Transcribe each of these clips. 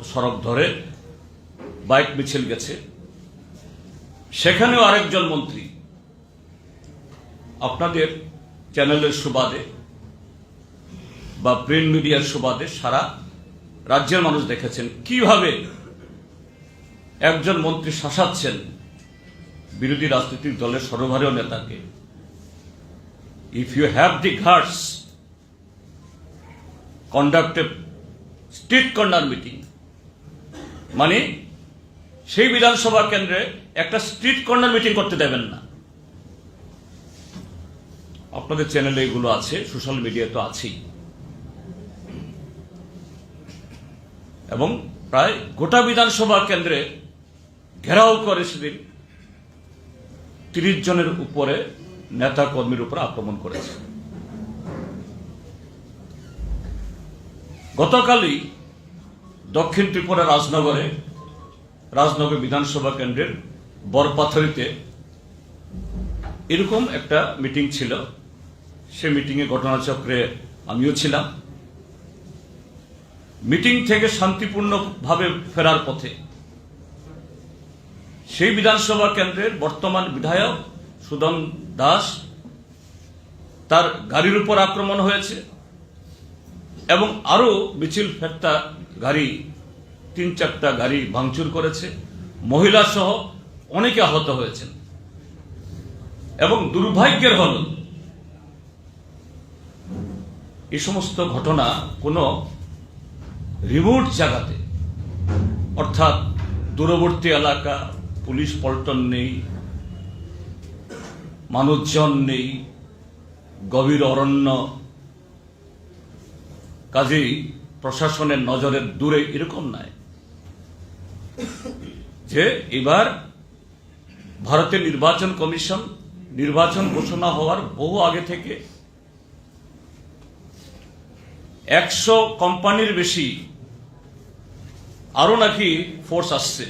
সড়ক ধরে বাইক মিছিল গেছে, সেখানেও আরেকজন মন্ত্রী আপনাদের চ্যানেলের সুবাদে বা প্রিন্ট মিডিয়ার সুবাদে সারা রাজ্যের মানুষ দেখেছেন কিভাবে একজন মন্ত্রী শাসাচ্ছেন বিরোধী রাজনৈতিক দলের সর্বভারীয় নেতাকে। If you have the guts, conduct a street corner meeting, মানে সেই বিধানসভা কেন্দ্রে একটা স্ট্রিট কর্নার মিটিং করতে দেবেন না। আপনাদের চ্যানেলে এগুলো আছে, সোশ্যাল মিডিয়া তো আছেই, এবং প্রায় গোটা বিধানসভা কেন্দ্রে ঘেরাও করে সেদিন 30 জনের উপরে নেতা কর্মীর উপর আক্রমণ করেছে। গতকালই দক্ষিণ ত্রিপুরা রাজনগর বিধানসভা কেন্দ্রের বরপাথরিতে এরকম একটা মিটিং ছিল। সে মিটিংয়ে ঘটনাচক্রে আমিও ছিলাম। মিটিং থেকে শান্তিপূর্ণভাবে ফেরার পথে সেই বিধানসভা কেন্দ্রের বর্তমান বিধায়ক সুদন দাস, তার গাড়ির উপর আক্রমণ হয়েছে এবং আরো মিছিল ফেরতা গাড়ি 3-4টা গাড়ি ভাঙচুর করেছে, মহিলা সহ অনেকে আহত হয়েছেন। এবং দুর্ভাগ্যের হল এই সমস্ত ঘটনা কোনো রিমোট জায়গাতে, অর্থাৎ দূরবর্তী এলাকা, পুলিশ পল্টন নেই, মানুষজন নেই, গভীর অরণ্য, কাজেই প্রশাসনের নজরের দূরে এরকম নয়। যে এবার ভারতের নির্বাচন কমিশন নির্বাচন ঘোষণা হওয়ার বহু আগে থেকে 100 কোম্পানির বেশি আরো নাকি ফোর্স আসছে,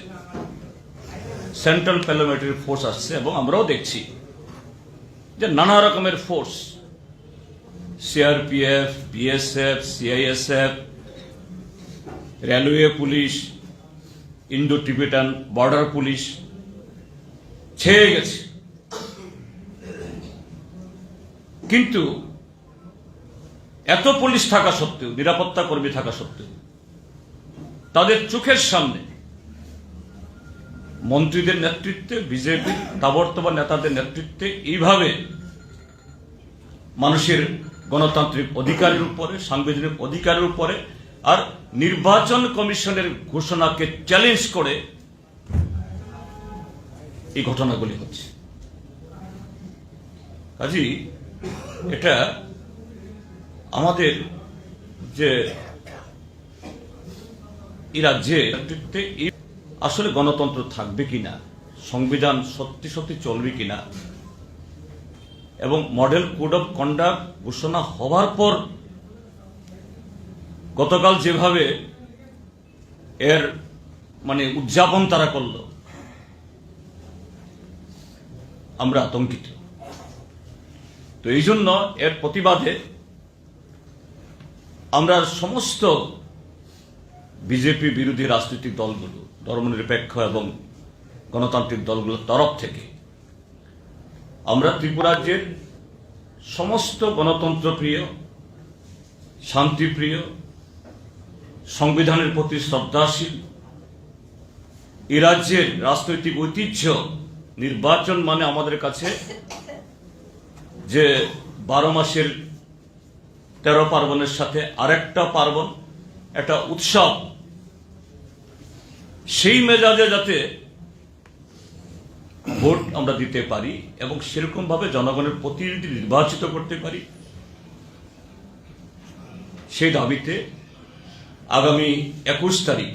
সেন্ট্রাল প্যারামিলিটারি ফোর্স আসছে, এবং আমরাও দেখছি যে নানা রকমের force, CRPF, BSF, CISF, railway police, Indo Tibetan border police ছেয়ে গেছে। কিন্তু এত পুলিশ থাকা সত্ত্বেও, নিরাপত্তা কর্মী থাকা সত্ত্বেও, তাদের চোখের সামনে মন্ত্রীদের নেতৃত্বে, বিজেপির তাবড়তোড় নেতাদের নেতৃত্বে এইভাবে মানুষের গণতান্ত্রিক অধিকারের উপরে, সাংবিধানিক অধিকারের উপরে আর নির্বাচন কমিশনের ঘোষণাকে চ্যালেঞ্জ করে এই ঘটনাগুলি হচ্ছে। কাজেই এটা আমাদের যে এই রাজ্যে আসলে গণতন্ত্র থাকবে কিনা, সংবিধান সত্যি সত্যি চলবে কিনা, এবং মডেল কোড অফ কন্ডাক্ট ঘোষণা হওয়ার পর গতকাল যেভাবে এর মানে উদযাপন তারা করল, আমরা আতঙ্কিত। তো এই জন্য এর প্রতিবাদে আমরা সমস্ত বিজেপি বিরোধী রাজনৈতিক দলগুলো, ধর্মনিরপেক্ষ এবং গণতান্ত্রিক দলগুলোর তরফ থেকে আমরা ত্রিপুরা রাজ্যের সমস্ত গণতন্ত্রপ্রিয়, শান্তিপ্রিয়, সংবিধানের প্রতি শ্রদ্ধাশীল, এই রাজ্যের রাজনৈতিক ঐতিহ্য, নির্বাচন মানে আমাদের কাছে যে 12 মাসের 13 পার্বণের সাথে আরেকটা পার্বণ, একটা উৎসব, সেই মেজাজে যাতে ভোট আমরা দিতে পারি এবং সেরকম ভাবে জনগণের প্রতিনিধি নির্বাচিত করতে পারি, সেই দাবিতে আগামী 21 তারিখ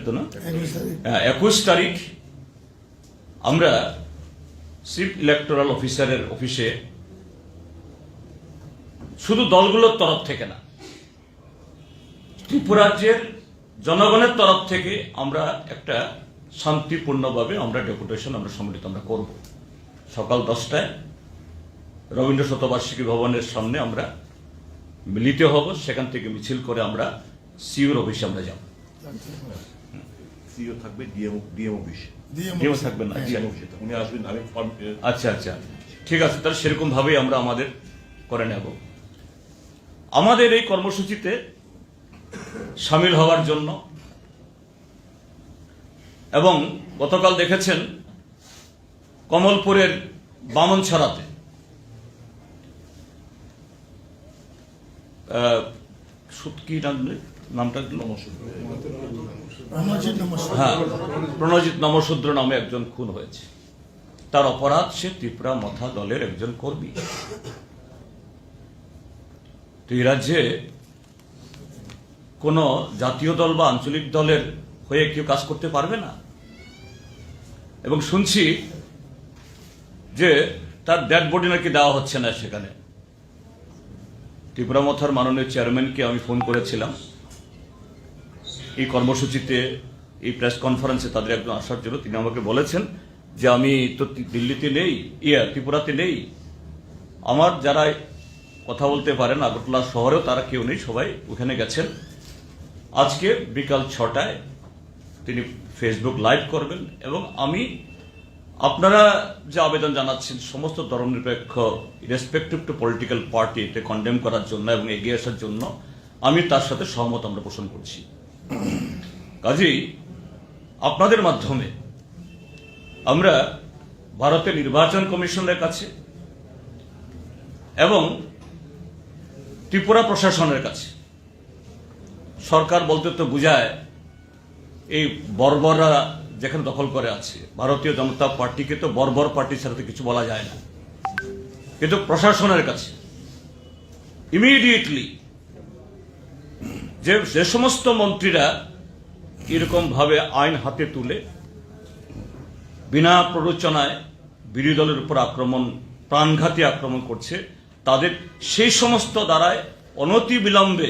তো না, 21 তারিখ আমরা চিফ ইলেকটোরাল অফিসারের অফিসে শুধু দলগুলোর তরফ থেকে না, ত্রিপুরা রাজ্যের জনগণের তরফ থেকে আমরা একটা শান্তিপূর্ণভাবে আমরা ডেপুটেশন সম্মিলিত করব। সকাল 10টায় রবীন্দ্র শতবার্ষিকী ভবনের সামনে আমরা মিলিত হব, সেখান থেকে মিছিল করে আমরা সিইওর অফিসে আমরা যাব। সিইও থাকবে ডিএম অফিসে। ডিএম থাকবেন না? উনি আসবেন। আমি আচ্ছা আচ্ছা, ঠিক আছে, তাহলে সেরকম ভাবেই আমরা আমাদের করে নেব। আমাদের এই কর্মসূচিতে সামিল হওয়ার জন্য, এবং গতকাল দেখেছেন কমলপুরের বামনছড়াতে কি নামটা, হ্যাঁ, প্রণজিৎ নমশূদ্র নামে একজন খুন হয়েছে। তার অপরাধ, সে ত্রিপুরা মথা দলের একজন কর্মী। তো এই রাজ্যে কোন জাতীয় দল বা আঞ্চলিক দলের হয়ে কেউ কাজ করতে পারবে না। এবং শুনছি যে তার ডেড বডি নাকি দেওয়া হচ্ছে না সেখানে। ত্রিপুরা মথার মাননীয় চেয়ারম্যানকে আমি ফোন করেছিলাম এই কর্মসূচিতে, এই প্রেস কনফারেন্সে তাদের একজন আসার জন্য। তিনি আমাকে বলেছেন যে আমি তো দিল্লিতে নেই, ত্রিপুরাতে নেই, আমার যারা কথা বলতে পারেন আগরতলা শহরেও তারা কেউ নেই, সবাই ওখানে গেছেন। আজকে বিকাল 6টায় তিনি ফেসবুক লাইভ করবেন, এবং আমি আপনারা যে আবেদন জানাচ্ছেন সমস্ত ধর্মনিরপেক্ষ রেসপেক্টিভ টু পলিটিক্যাল পার্টি এতে কন্ডেম করার জন্য এবং এগিয়ে আসার জন্য আমি তার সাথে সহমত আমরা পোষণ করছি। কাজেই আপনাদের মাধ্যমে আমরা ভারতের নির্বাচন কমিশনের কাছে এবং ত্রিপুরা প্রশাসনের কাছে, সরকার বলতে তো বুঝায় এই বর্বররা যেখানে দখল করে আছে, ভারতীয় জনতা পার্টিকে তো বর্বর পার্টি ছাড়া তো কিছু বলা যায় না, কিন্তু প্রশাসনের কাছে ইমিডিয়েটলি যে সমস্ত মন্ত্রীরা এরকম ভাবে আইন হাতে তুলে বিনা প্ররোচনায় বিরোধী দলের উপর আক্রমণ, প্রাণঘাতী আক্রমণ করছে, তাদের সেই সমস্ত দ্বারায় অনতি বিলম্বে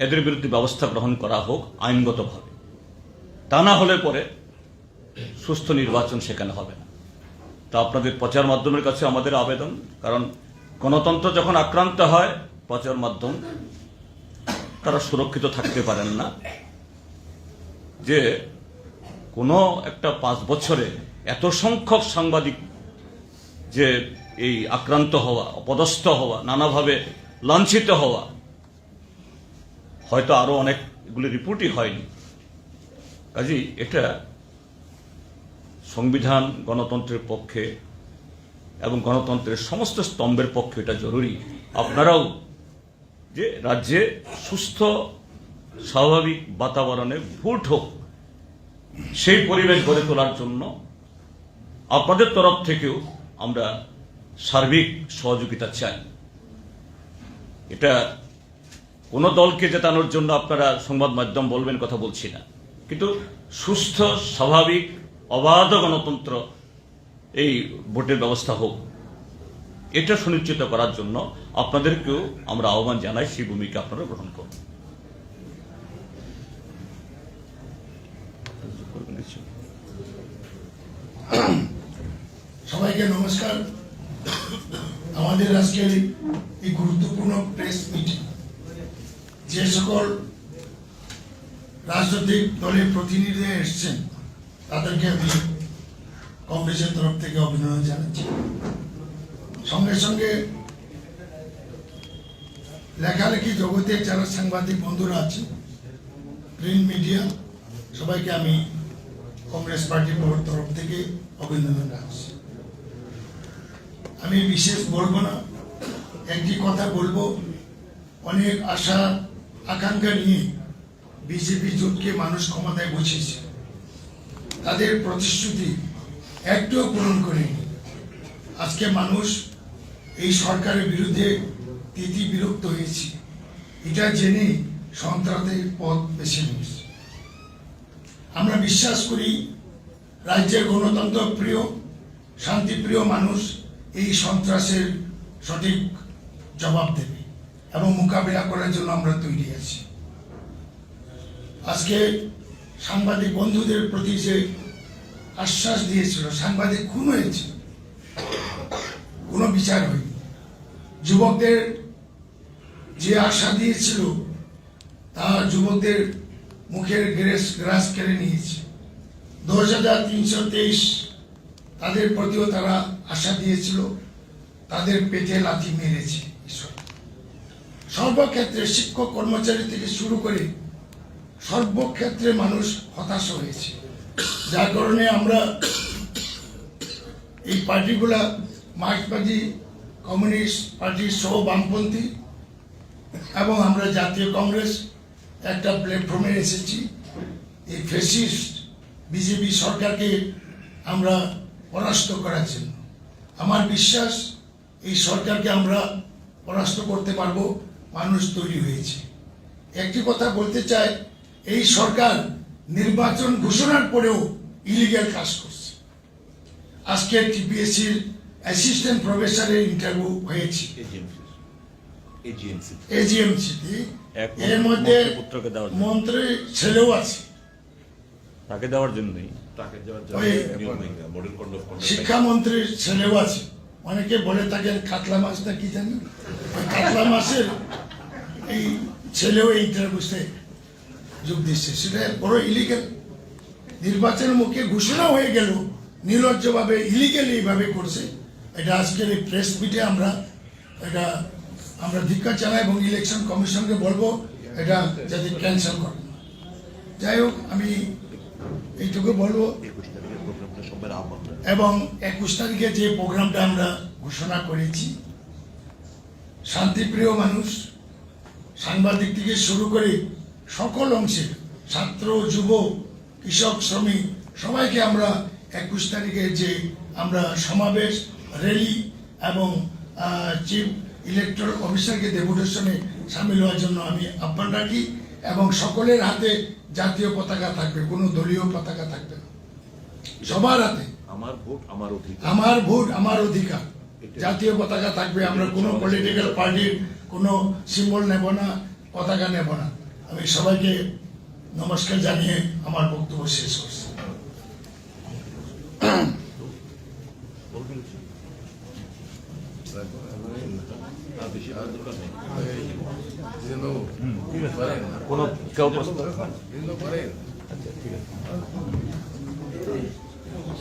এদের বিরুদ্ধে ব্যবস্থা গ্রহণ করা হোক আইনগতভাবে। তা না হলে পরে সুস্থ নির্বাচন সেখানে হবে না। তা আপনাদের প্রচার মাধ্যমের কাছে আমাদের আবেদন, কারণ গণতন্ত্র যখন আক্রান্ত হয় প্রচার মাধ্যম তারা সুরক্ষিত থাকতে পারেন না। যে কোনো একটা 5 বছরে এত সংখ্যক সাংবাদিক যে এই আক্রান্ত হওয়া, অপদস্থ হওয়া, নানাভাবে লাঞ্ছিত হওয়া, হয়তো আরো অনেকগুলি রিপোর্টই হয়নি। কাজেই এটা সংবিধান গণতন্ত্রের পক্ষে এবং গণতন্ত্রের সমস্ত স্তম্ভের পক্ষে এটা জরুরি। আপনারাও যে রাজ্যে সুস্থ স্বাভাবিক বাতাবরণে ভোট হোক, সেই পরিবেশ গড়ে তোলার জন্য আপনাদের তরফ থেকেও আমরা সার্বিক সহযোগিতা চাই। এটা কোন দলকে জেতানোর জন্য আপনারা সংবাদ মাধ্যম বলবেন কথা বলছি না, কিন্তু সুস্থ স্বাভাবিক অবাধ গণতন্ত্র এই ভোটের ব্যবস্থা হোক, এটা সুনিশ্চিত করার জন্য আপনাদেরকেও আমরা আহ্বান জানাই, সেই ভূমিকা আপনারা গ্রহণ করুন। সবাইকে নমস্কার। আমাদের আজকের এই গুরুত্বপূর্ণ প্রেস মিটিং, যে সকল রাজনৈতিক দলের প্রতিনিধিরা এসছেন তাদেরকে আমি কংগ্রেসের তরফ থেকে অভিনন্দন জানাচ্ছি। সঙ্গে সঙ্গে লেখালেখি জগতে যারা সাংবাদিক বন্ধুরা আছেন, প্রিন্ট মিডিয়া, সবাইকে আমি কংগ্রেস পার্টির তরফ থেকে অভিনন্দন জানাচ্ছি। আমি বিশেষ বলবো না, একটি কথা বলবো, অনেক আশা আকাঙ্ক্ষা নিয়ে বিজেপি জোটকে মানুষ ক্ষমতায় বসিয়েছে, তাদের প্রতিশ্রুতি একটুও পূরণ করেনি। আজকে মানুষ এই সরকারের বিরুদ্ধে তিতি বিরক্ত হয়েছে, এটা জেনে সন্ত্রাসের পথ বেছে নিয়েছে। আমরা বিশ্বাস করি রাজ্যের গণতন্ত্র প্রিয়, শান্তিপ্রিয় মানুষ এই সন্ত্রাসের সঠিক জবাব দেবে এবং মোকাবিলা করার জন্য আমরা তৈরি আছি। আজকে সাংবাদিক বন্ধুদের প্রতি যে আশ্বাস দিয়েছিল, সাংবাদিক খুন হয়েছে, কোনো বিচার হয়নি। যুবকদের যে আশা দিয়েছিল তা যুবকদের মুখের গ্রাস কেড়ে নিয়েছে। 2323 তাদের প্রতিও তারা আশা দিয়েছিল, তাদের পেটে লাথি মেরেছে ঈশ্বর। সর্বক্ষেত্রে শিক্ষক কর্মচারী থেকে শুরু করে সর্বক্ষেত্রে মানুষ হতাশ হয়েছে, যার কারণে আমরা এই পার্টিগুলা মার্ক্সবাদী কমিউনিস্ট পার্টি সহ বামপন্থী এবং আমরা জাতীয় কংগ্রেস একটা প্ল্যাটফর্মে এসেছি। এই ফ্যাসিস্ট বিজেপি সরকারকে আমরা পরাস্ত করার জন্য। আমার বিশ্বাস এই সরকারকে আমরা পরাস্ত করতে পারবো, মানুষ তৈরি হয়েছে। একটি কথা বলতে চাই, এই সরকার নির্বাচন ঘোষণার পরেও ইলিগ্যাল কাজ করছে। আজকে টিপিএসসির অ্যাসিস্ট্যান্ট প্রফেসরের ইন্টারভিউ হয়েছে এজিএমসি, এর মধ্যে মন্ত্রীর ছেলেও আছে, তাকে দেওয়ার জন্যই শিক্ষামন্ত্রীর ছেলেও আছে। অনেকে বলে থাকেন কাতলা মাছটা কি জানি, কাতলা মাছের এই ছেলেও এই ইন্টারভিউতে যোগ দিচ্ছে। সেটা বড় ইলিগাল। নির্বাচনের মুখে ঘোষণা হয়ে গেল, নির্লজ্জভাবে ইলিগাল এইভাবে করছে। এটা আজকের এই প্রেস মিটে আমরা ধিক্কার জানাই এবং ইলেকশন কমিশনকে বলবো এটা যাতে ক্যান্সেল করে। যাই হোক, আমি এইটুকু বলবো। এবং 21 তারিখে যে প্রোগ্রামটা আমরা ঘোষণা করেছি, শান্তিপ্রিয় মানুষ, সাংবাদিক থেকে শুরু করে সকল অংশের ছাত্র, যুব, কৃষক, শ্রমিক সবাইকে আমরা 21 তারিখে যে আমরা সমাবেশ, র্যালি এবং চিফ ইলেকট্রাল অফিসারকে ডেপুটেশনে সামিল হওয়ার জন্য আমি আহ্বান রাখি। এবং সকলের হাতে জাতীয় পতাকা থাকবে, কোনো দলীয় পতাকা থাকবে না, সবার হাতে। আমার ভোট আমার অধিকার, আমার ভোট আমার অধিকার, জাতীয় পতাকা থাকবে। আমরা কোনো পলিটিক্যাল পার্টির কোনো সিম্বল নেব না, পতাকা নেব না। আমি সবাইকে নমস্কার জানিয়ে আমার বক্তব্য শেষ করছি। কোনো কেউ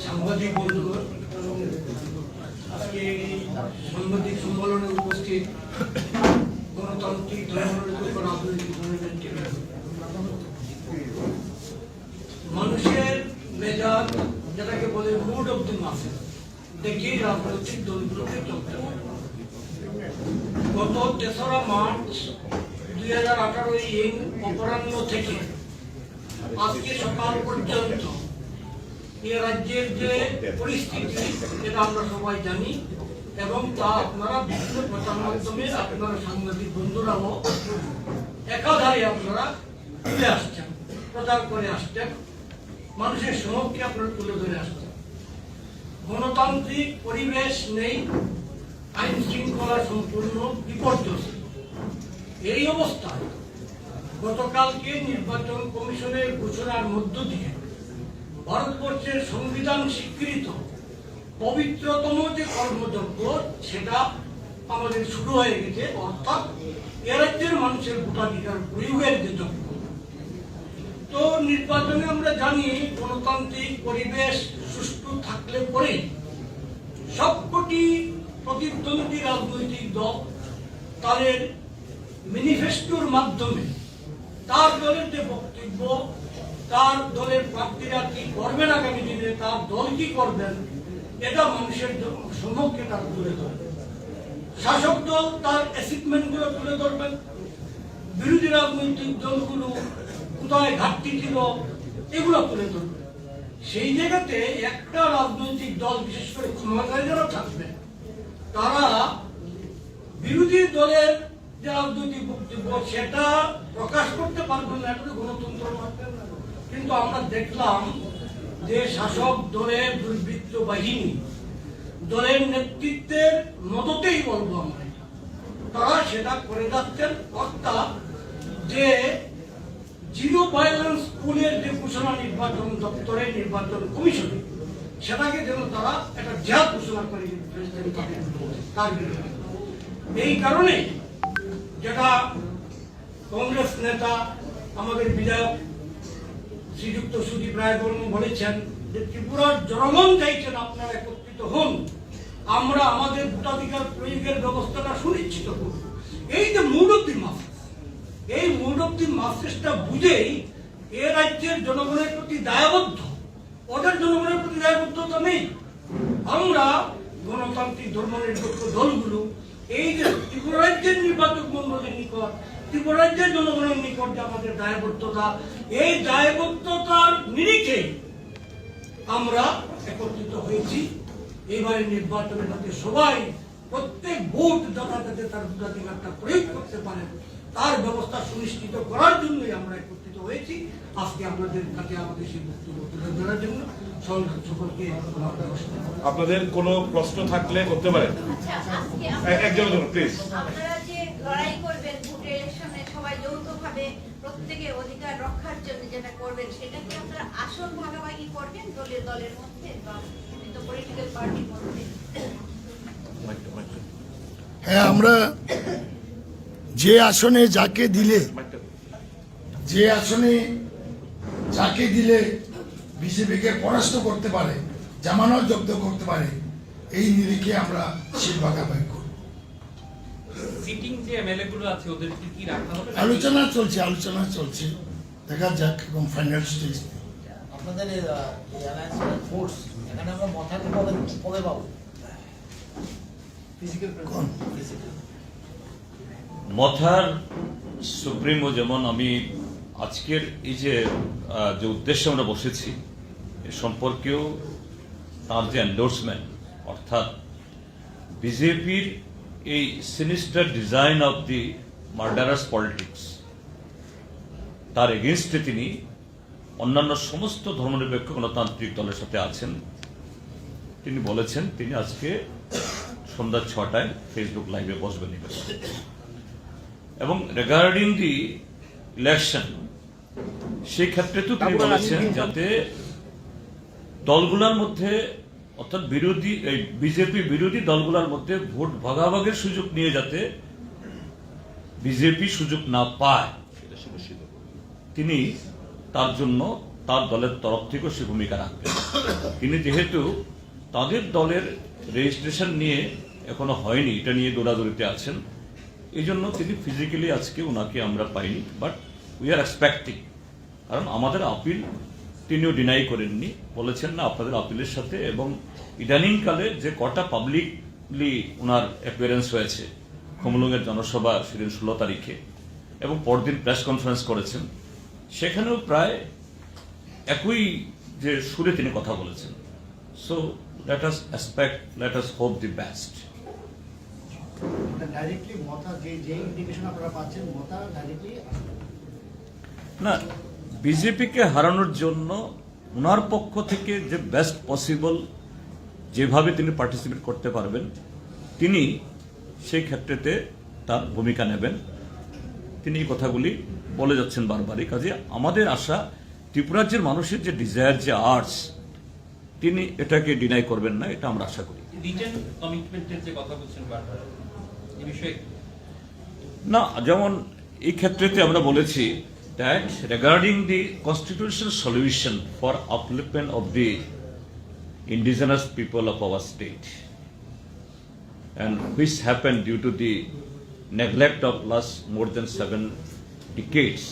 সাংবাদিক বন্ধুগণ, আজকে এই সাংবাদিক সম্মেলনে উপস্থিত গণতান্ত্রিক ধর্মনিরপেক্ষ রাজনৈতিক দলের মানুষের মেজাজ, যেটাকে বলে মুড অব দ্য মাসেস, দেখেই রাজনৈতিক দলগুলোকে চলতে হবে। গত 3রা মার্চ 2018 অপরাহ্ন থেকে আজকে সকাল পর্যন্ত এই রাজ্যের যে পরিস্থিতি এটা আমরা সবাই জানি, এবং তা আপনারা বিভিন্ন প্রচার মাধ্যমে আপনারা সাংবাদিক বন্ধুরাও একাধারে আপনারা তুলে আসছেন, প্রচার করে আসছেন, মানুষের সমক্ষে আপনারা তুলে ধরে আসছেন। গণতান্ত্রিক পরিবেশ নেই, আইন শৃঙ্খলা সম্পূর্ণ বিপর্যস্ত। এই অবস্থায় গতকালকে নির্বাচন কমিশনের ঘোষণার মধ্য দিয়ে ভারতবর্ষের সংবিধান স্বীকৃত পবিত্রতম যে কর্মযজ্ঞ সেটা আমাদের শুরু হয়ে গেছে, অর্থাৎ এ রাজ্যের মানুষের ভোটাধিকার প্রয়োগের যে যজ্ঞ। তো নির্বাচনে আমরা জানি গণতান্ত্রিক পরিবেশ সুষ্ঠু থাকলে পরে সবকটি প্রতিদ্বন্দ্বী রাজনৈতিক দল তাদের ম্যানিফেস্টোর মাধ্যমে তার দলের যে বক্তব্য, তার দলের প্রার্থীরা কি করবেন আগামী দিনে, তার দল কি করবেন, এটা মানুষের সম্মুখে তার তুলে ধরবে। শাসক দল তার অ্যাচিভমেন্টগুলো তুলে ধরবেন, বিরোধী রাজনৈতিক দলগুলো কোথায় ঘাটতি ছিল এগুলো তুলে ধরবে। সেই জায়গাতে একটা রাজনৈতিক দল, বিশেষ করে ক্ষমতায় যারা থাকবে, তারা বিরোধী দলের যে রাজনৈতিক বক্তব্য সেটা প্রকাশ করতে পারবেন না, এটা গণতন্ত্র মানবেন না। কিন্তু আমরা দেখলাম যে শাসক দলের দুর্বৃত্ত বাহিনী, দলের নেতৃত্বের মদতেই বলবো আমরা, তারা সেটা করে যাচ্ছেন। অর্থাৎ যে জিরো ভায়োলেন্স স্কুলের যে ঘোষণা নির্বাচন দপ্তরে, নির্বাচন কমিশনে, সেটাকে যেন তারা একটা জেহাদ ঘোষণা করে তার বিরুদ্ধে। এই কারণে যেটা কংগ্রেস নেতা আমাদের বিধায়ক শ্রীযুক্ত সুদীপ রায় বর্মন বলেছেন যে ত্রিপুরার জনগণ চাইছেন আপনারা একত্রিত হন, আমরা আমাদের ভোটাধিকার প্রয়োগের ব্যবস্থাটা সুনিশ্চিত করব। এই যে মুড অফ দি মাসেস, এই মুড অফ দি মাসেসটা বুঝেই এ রাজ্যের জনগণের প্রতি দায়বদ্ধ, ওদের জনগণের প্রতি দায়বদ্ধতা নেই। আমরা গণতান্ত্রিক ধর্মনিরপেক্ষ দলগুলো এই যে ত্রিপুরা রাজ্যের নির্বাচক মন্ডলের নিকট, ত্রিপুরা রাজ্যের জনগণের নিকট যে আমাদের দায়বদ্ধতা, এই দায়বদ্ধতার নিরিখে আমরা একত্রিত হয়েছি। এবারে নির্বাচনে যাতে সবাই প্রত্যেক ভোট দাতা যাতে তার ভোটাধিকারটা প্রয়োগ করতে পারেন তার ব্যবস্থা সুনিশ্চিত করার জন্যই আমরা একত্রিত হয়েছি। আজকে আপনাদের কাছে আমাদের সেই বক্তব্য তুলে ধরার জন্য সকলকে আপনাদের কোনো প্রশ্ন থাকলে করতে পারেন। একজনের জন্য প্লিজ। আপনারা যে লড়াই করবেন ভোটের ইলেকশনে সবাই যৌথভাবে প্রত্যেকের অধিকার রক্ষার জন্য যেটা করবেন সেটা কি আপনারা আসন ভাগাভাগি করবেন দলের মধ্যে বা বিভিন্ন পলিটিক্যাল পার্টির মধ্যে? হ্যাঁ, আমরা যে আসনে যাকে দিলে বিজেপিকে পরাস্ত করতে পারে, জামানত জব্দ করতে পারে, এই নিরিখে আমরা সিট ভাগাভাগি করব। সিটিং যে এমএলএ গুলো আছে ওদের কি রাখা হবে? আলোচনা চলছে, দেখা যাক এবং ফাইনাল স্টেজ। আপনাদের অ্যালায়েন্সের ফোর্স এখানে আমরা মথাকে কবে পাবো? ফিজিক্যাল মথার সুপ্রিমো যেমন আমি আজকের এই যে উদ্দেশ্যে আমরা বসেছি এ সম্পর্কেও তার যে এন্ডোর্সমেন্ট, অর্থাৎ বিজেপির এই sinister design of the murderous politics, তার এগেনস্টে তিনি অন্যান্য সমস্ত ধর্মনিরপেক্ষ গণতান্ত্রিক দলের সাথে আছেন। তিনি বলেছেন তিনি আজকে সন্ধ্যা 6টায় ফেসবুক লাইভে বসবেন এবং রিগার্ডিং দি ইলেকশন সেই ক্ষেত্রে তো তিনি বলেছেন যাতে দলগুলোর মধ্যে, অর্থাৎ বিজেপি বিরোধী দলগুলোর মধ্যে ভোট ভাগাভাগের সুযোগ নিয়ে যাতে বিজেপি সুযোগ না পায়, তিনি তার জন্য তার দলের তরফ থেকেও সে ভূমিকা রাখবেন। তিনি যেহেতু তাদের দলের রেজিস্ট্রেশন নিয়ে এখনো হয়নি, এটা নিয়ে দৌড়াদৌড়িতে আছেন, এই জন্য তিনি ফিজিক্যালি আজকে ওনাকে আমরা পাইনি, বাট উই আর এক্সপেক্টিং। কারণ আমাদের আপিল তিনিও ডিনাই করেননি, বলেছেন না আপনাদের আপিলের সাথে, এবং ইদানিংকালে যে কটা পাবলিকলি ওনার অ্যাপিয়ারেন্স হয়েছে, খমলুঙের জনসভা সেদিন 16 তারিখে এবং পরদিন প্রেস কনফারেন্স করেছেন, সেখানেও প্রায় একই যে সুরে তিনি কথা বলেছেন। So let us expect, let us hope the best. Directly মথা যে ইন্ডিকেশন আপনারা পাচ্ছেন, মথা ডাইরেক্টলি না, বিজেপিকে হারানোর জন্য ওনার পক্ষ থেকে যে বেস্ট পসিবল যেভাবে তিনি পার্টিসিপেট করতে পারবেন, তিনি সেই ক্ষেত্রেতে তার ভূমিকা নেবেন। তিনি এই কথাগুলি বলে যাচ্ছেন বারবারই। কাজে আমাদের আশা ত্রিপুরাজ্যের মানুষের যে ডিজায়ার, যে আর্টস, তিনি এটাকে ডিনাই করবেন না, এটা আমরা আশা করি। রিটেন কমিটমেন্টের যে কথা বলছেন বারবার এই বিষয়ে না, যেমন এই ক্ষেত্রেতে আমরা বলেছি that regarding the constitutional solution for upliftment of the indigenous people of our state, and which happened due to the neglect of last more than 7 decades,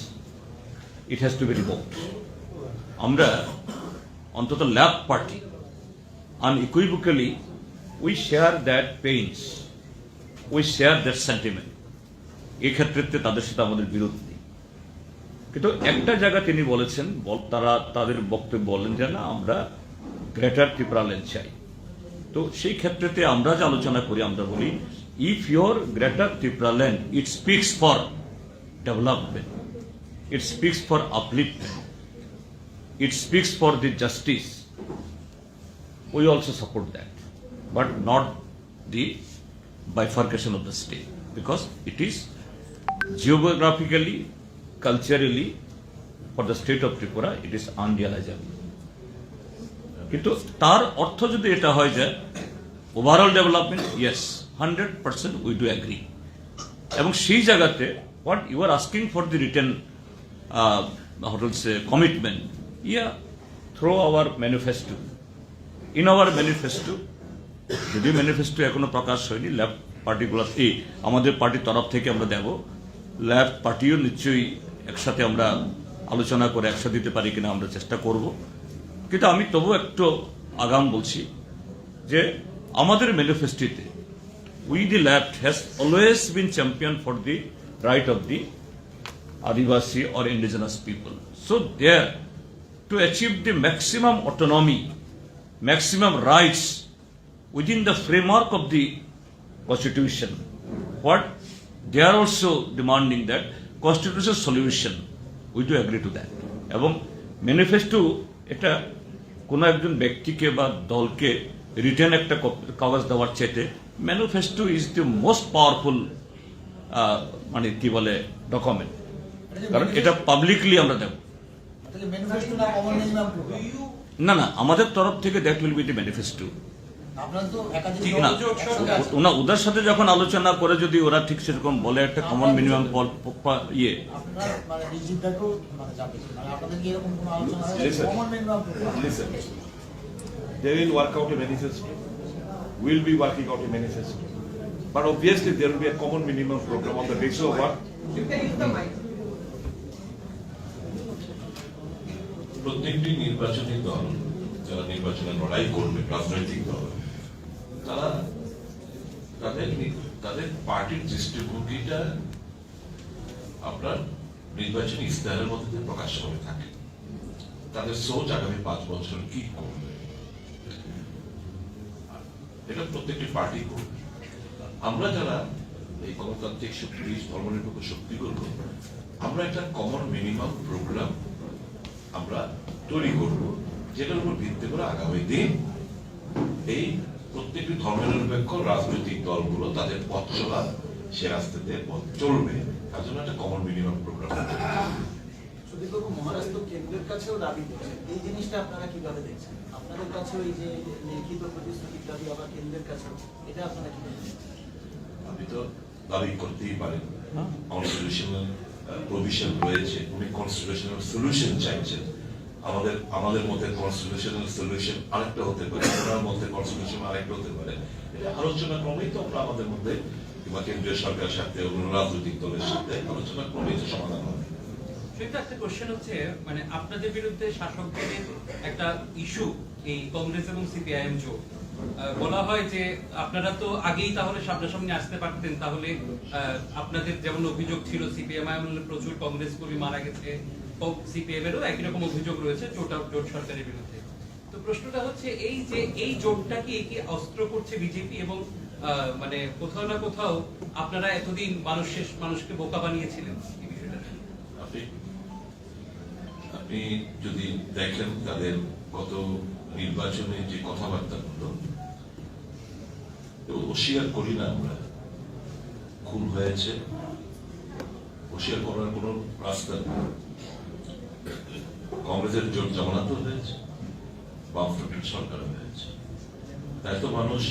it has to be revoked. Amra onto the left party unequivocally we share that pains, we share that sentiment. এই ক্ষেত্রে তাদের সাথে আমাদের বিরোধ নেই, কিন্তু একটা জায়গা তিনি বলেছেন, তারা তাদের বক্তব্য বলেন যে না আমরা গ্রেটার ত্রিপুরা ল্যান্ড চাই। তো সেই ক্ষেত্রেতে আমরা যে আলোচনা করি, আমরা বলি if your greater Tripura land it speaks for development, it speaks for আপলিফটমেন্ট, it speaks for the justice, we also support that, but not the bifurcation of the state, because it is geographically, culturally, for the state of Tripura, it is unrealizable. কিন্তু তার অর্থ যদি এটা হয় যে overall development, yes 100% we do agree, এবং সেই জায়গাতে what you are asking for the written commitment through our manifesto in our manifesto, যদিও ম্যানিফেস্টো এখনো প্রকাশ হয়নি, লেফট পার্টিগুলো আমাদের পার্টির তরফ থেকে আমরা দেব, লেফট পার্টিও নিশ্চয়ই একসাথে আমরা আলোচনা করে একসাথে দিতে পারি কিনা আমরা চেষ্টা করব। কিন্তু আমি তবু একটু আগাম বলছি যে আমাদের ম্যানিফেস্টোতে we the left has always been champion for the right of the Adivasi or indigenous people. So there, to achieve the maximum autonomy, maximum rights within the framework of the constitution, what they are also demanding that constitutional solution. We do agree to that. এবং manifesto এটা কোনো একজন ব্যক্তিকে বা দলকে written একটা কাগজ দেওয়ার চাইতে manifesto is the most powerful মানে কি বলে ডকুমেন্ট, কারণ এটা পাবলিকলি আমরা দেব। না না, আমাদের তরফ থেকে that will be the manifesto. ঠিক না, ওদের সাথে যখন আলোচনা করে যদি ওরা ঠিক সেরকম বলে একটা common minimum Listen, they will work out a manifesto, will be working out a manifesto, but obviously there will be a common minimum program on the basis of what? প্রত্যেকটি নির্বাচনী দল যারা নির্বাচনে লড়াই করবে, রাজনৈতিক দল, তারা তাদের পার্টির দৃষ্টিভঙ্গিটা আপনার নির্বাচনী ইস্তেহারের মধ্যে প্রকাশ করে থাকে। তাদের সোচ আগামী 5 বছর কি করবে, এটা প্রত্যেকটি পার্টি করবে। আমরা যারা এই গণতান্ত্রিক শক্তি, ধর্মনিরপেক্ষ শক্তিগুলো, আমরা একটা কমন মিনিমাম প্রোগ্রাম আমরা তৈরি করব, যেটার উপর ভিত্তি করে আগামী দিন এই প্রত্যেকটি ধর্মনিরপেক্ষ রাজনৈতিক দলগুলো তাদের পথ চলা সে রাস্তাতে পথ চলবে, তার জন্য একটা কমন মিনিমাম প্রোগ্রাম। সুদীপবাবু, মহারাষ্ট্র কেন্দ্রের কাছেও দাবি করছে, এই জিনিসটা আপনারা কিভাবে দেখছেন? আপনাদের কাছেও এই যে লিখিত প্রতিশ্রুতির দাবি আবার কেন্দ্রের কাছেও, এটা আপনারা কিভাবে দেখছেন? আপনি তো দাবি করতেই পারেন, কনস্টিটিউশনাল প্রভিশন রয়েছে, উনি কনস্টিটিউশনাল সলিউশন চাইছেন। আমাদের মধ্যে কনস্টিটিউশনাল সলিউশন আরেকটা হতে পারে, ওনার মধ্যে কনস্টিটিউশন আরেকটা হতে পারে। এটা আলোচনা ক্রমেই তো আমরা আমাদের মধ্যে কিংবা কেন্দ্রীয় সরকারের সাথে অন্য রাজনৈতিক দলের সাথে আলোচনা ক্রমেই তো সমাধান হবে। একটা কোশ্চেন হচ্ছে, মানে আপনাদের বিরুদ্ধে শাসকদের একটা ইস্যু এই কংগ্রেস এবং সিপিআইএম জোট, বলা হয় যে আপনারা তো আগেই তাহলে সামনাসামনি আসতে পারতেন, তাহলে আপনাদের যেমন অভিযোগ ছিল সিপিএম প্রচুর কংগ্রেস কর্মী মারা গেছে, সিপিএম এরও একই রকম অভিযোগ রয়েছে জোট সরকারের বিরুদ্ধে। তো প্রশ্নটা হচ্ছে এই যে এই জোটটা কি অস্ত্র করছে বিজেপি, এবং মানে কোথাও না কোথাও আপনারা এতদিন মানুষকে বোকা বানিয়েছিলেন এই বিষয়টা। আপনি যদি দেখেন তাদের গত নির্বাচনে যে কথাবার্তা হলো, অস্বীকার করি না আমরা, খুন হয়েছে, অস্বীকার করার কোন রাস্তা নেই। কংগ্রেসের জোট জামানত হয়েছে, বামফ্রন্টের সরকার হয়েছে, তাই তো মানুষ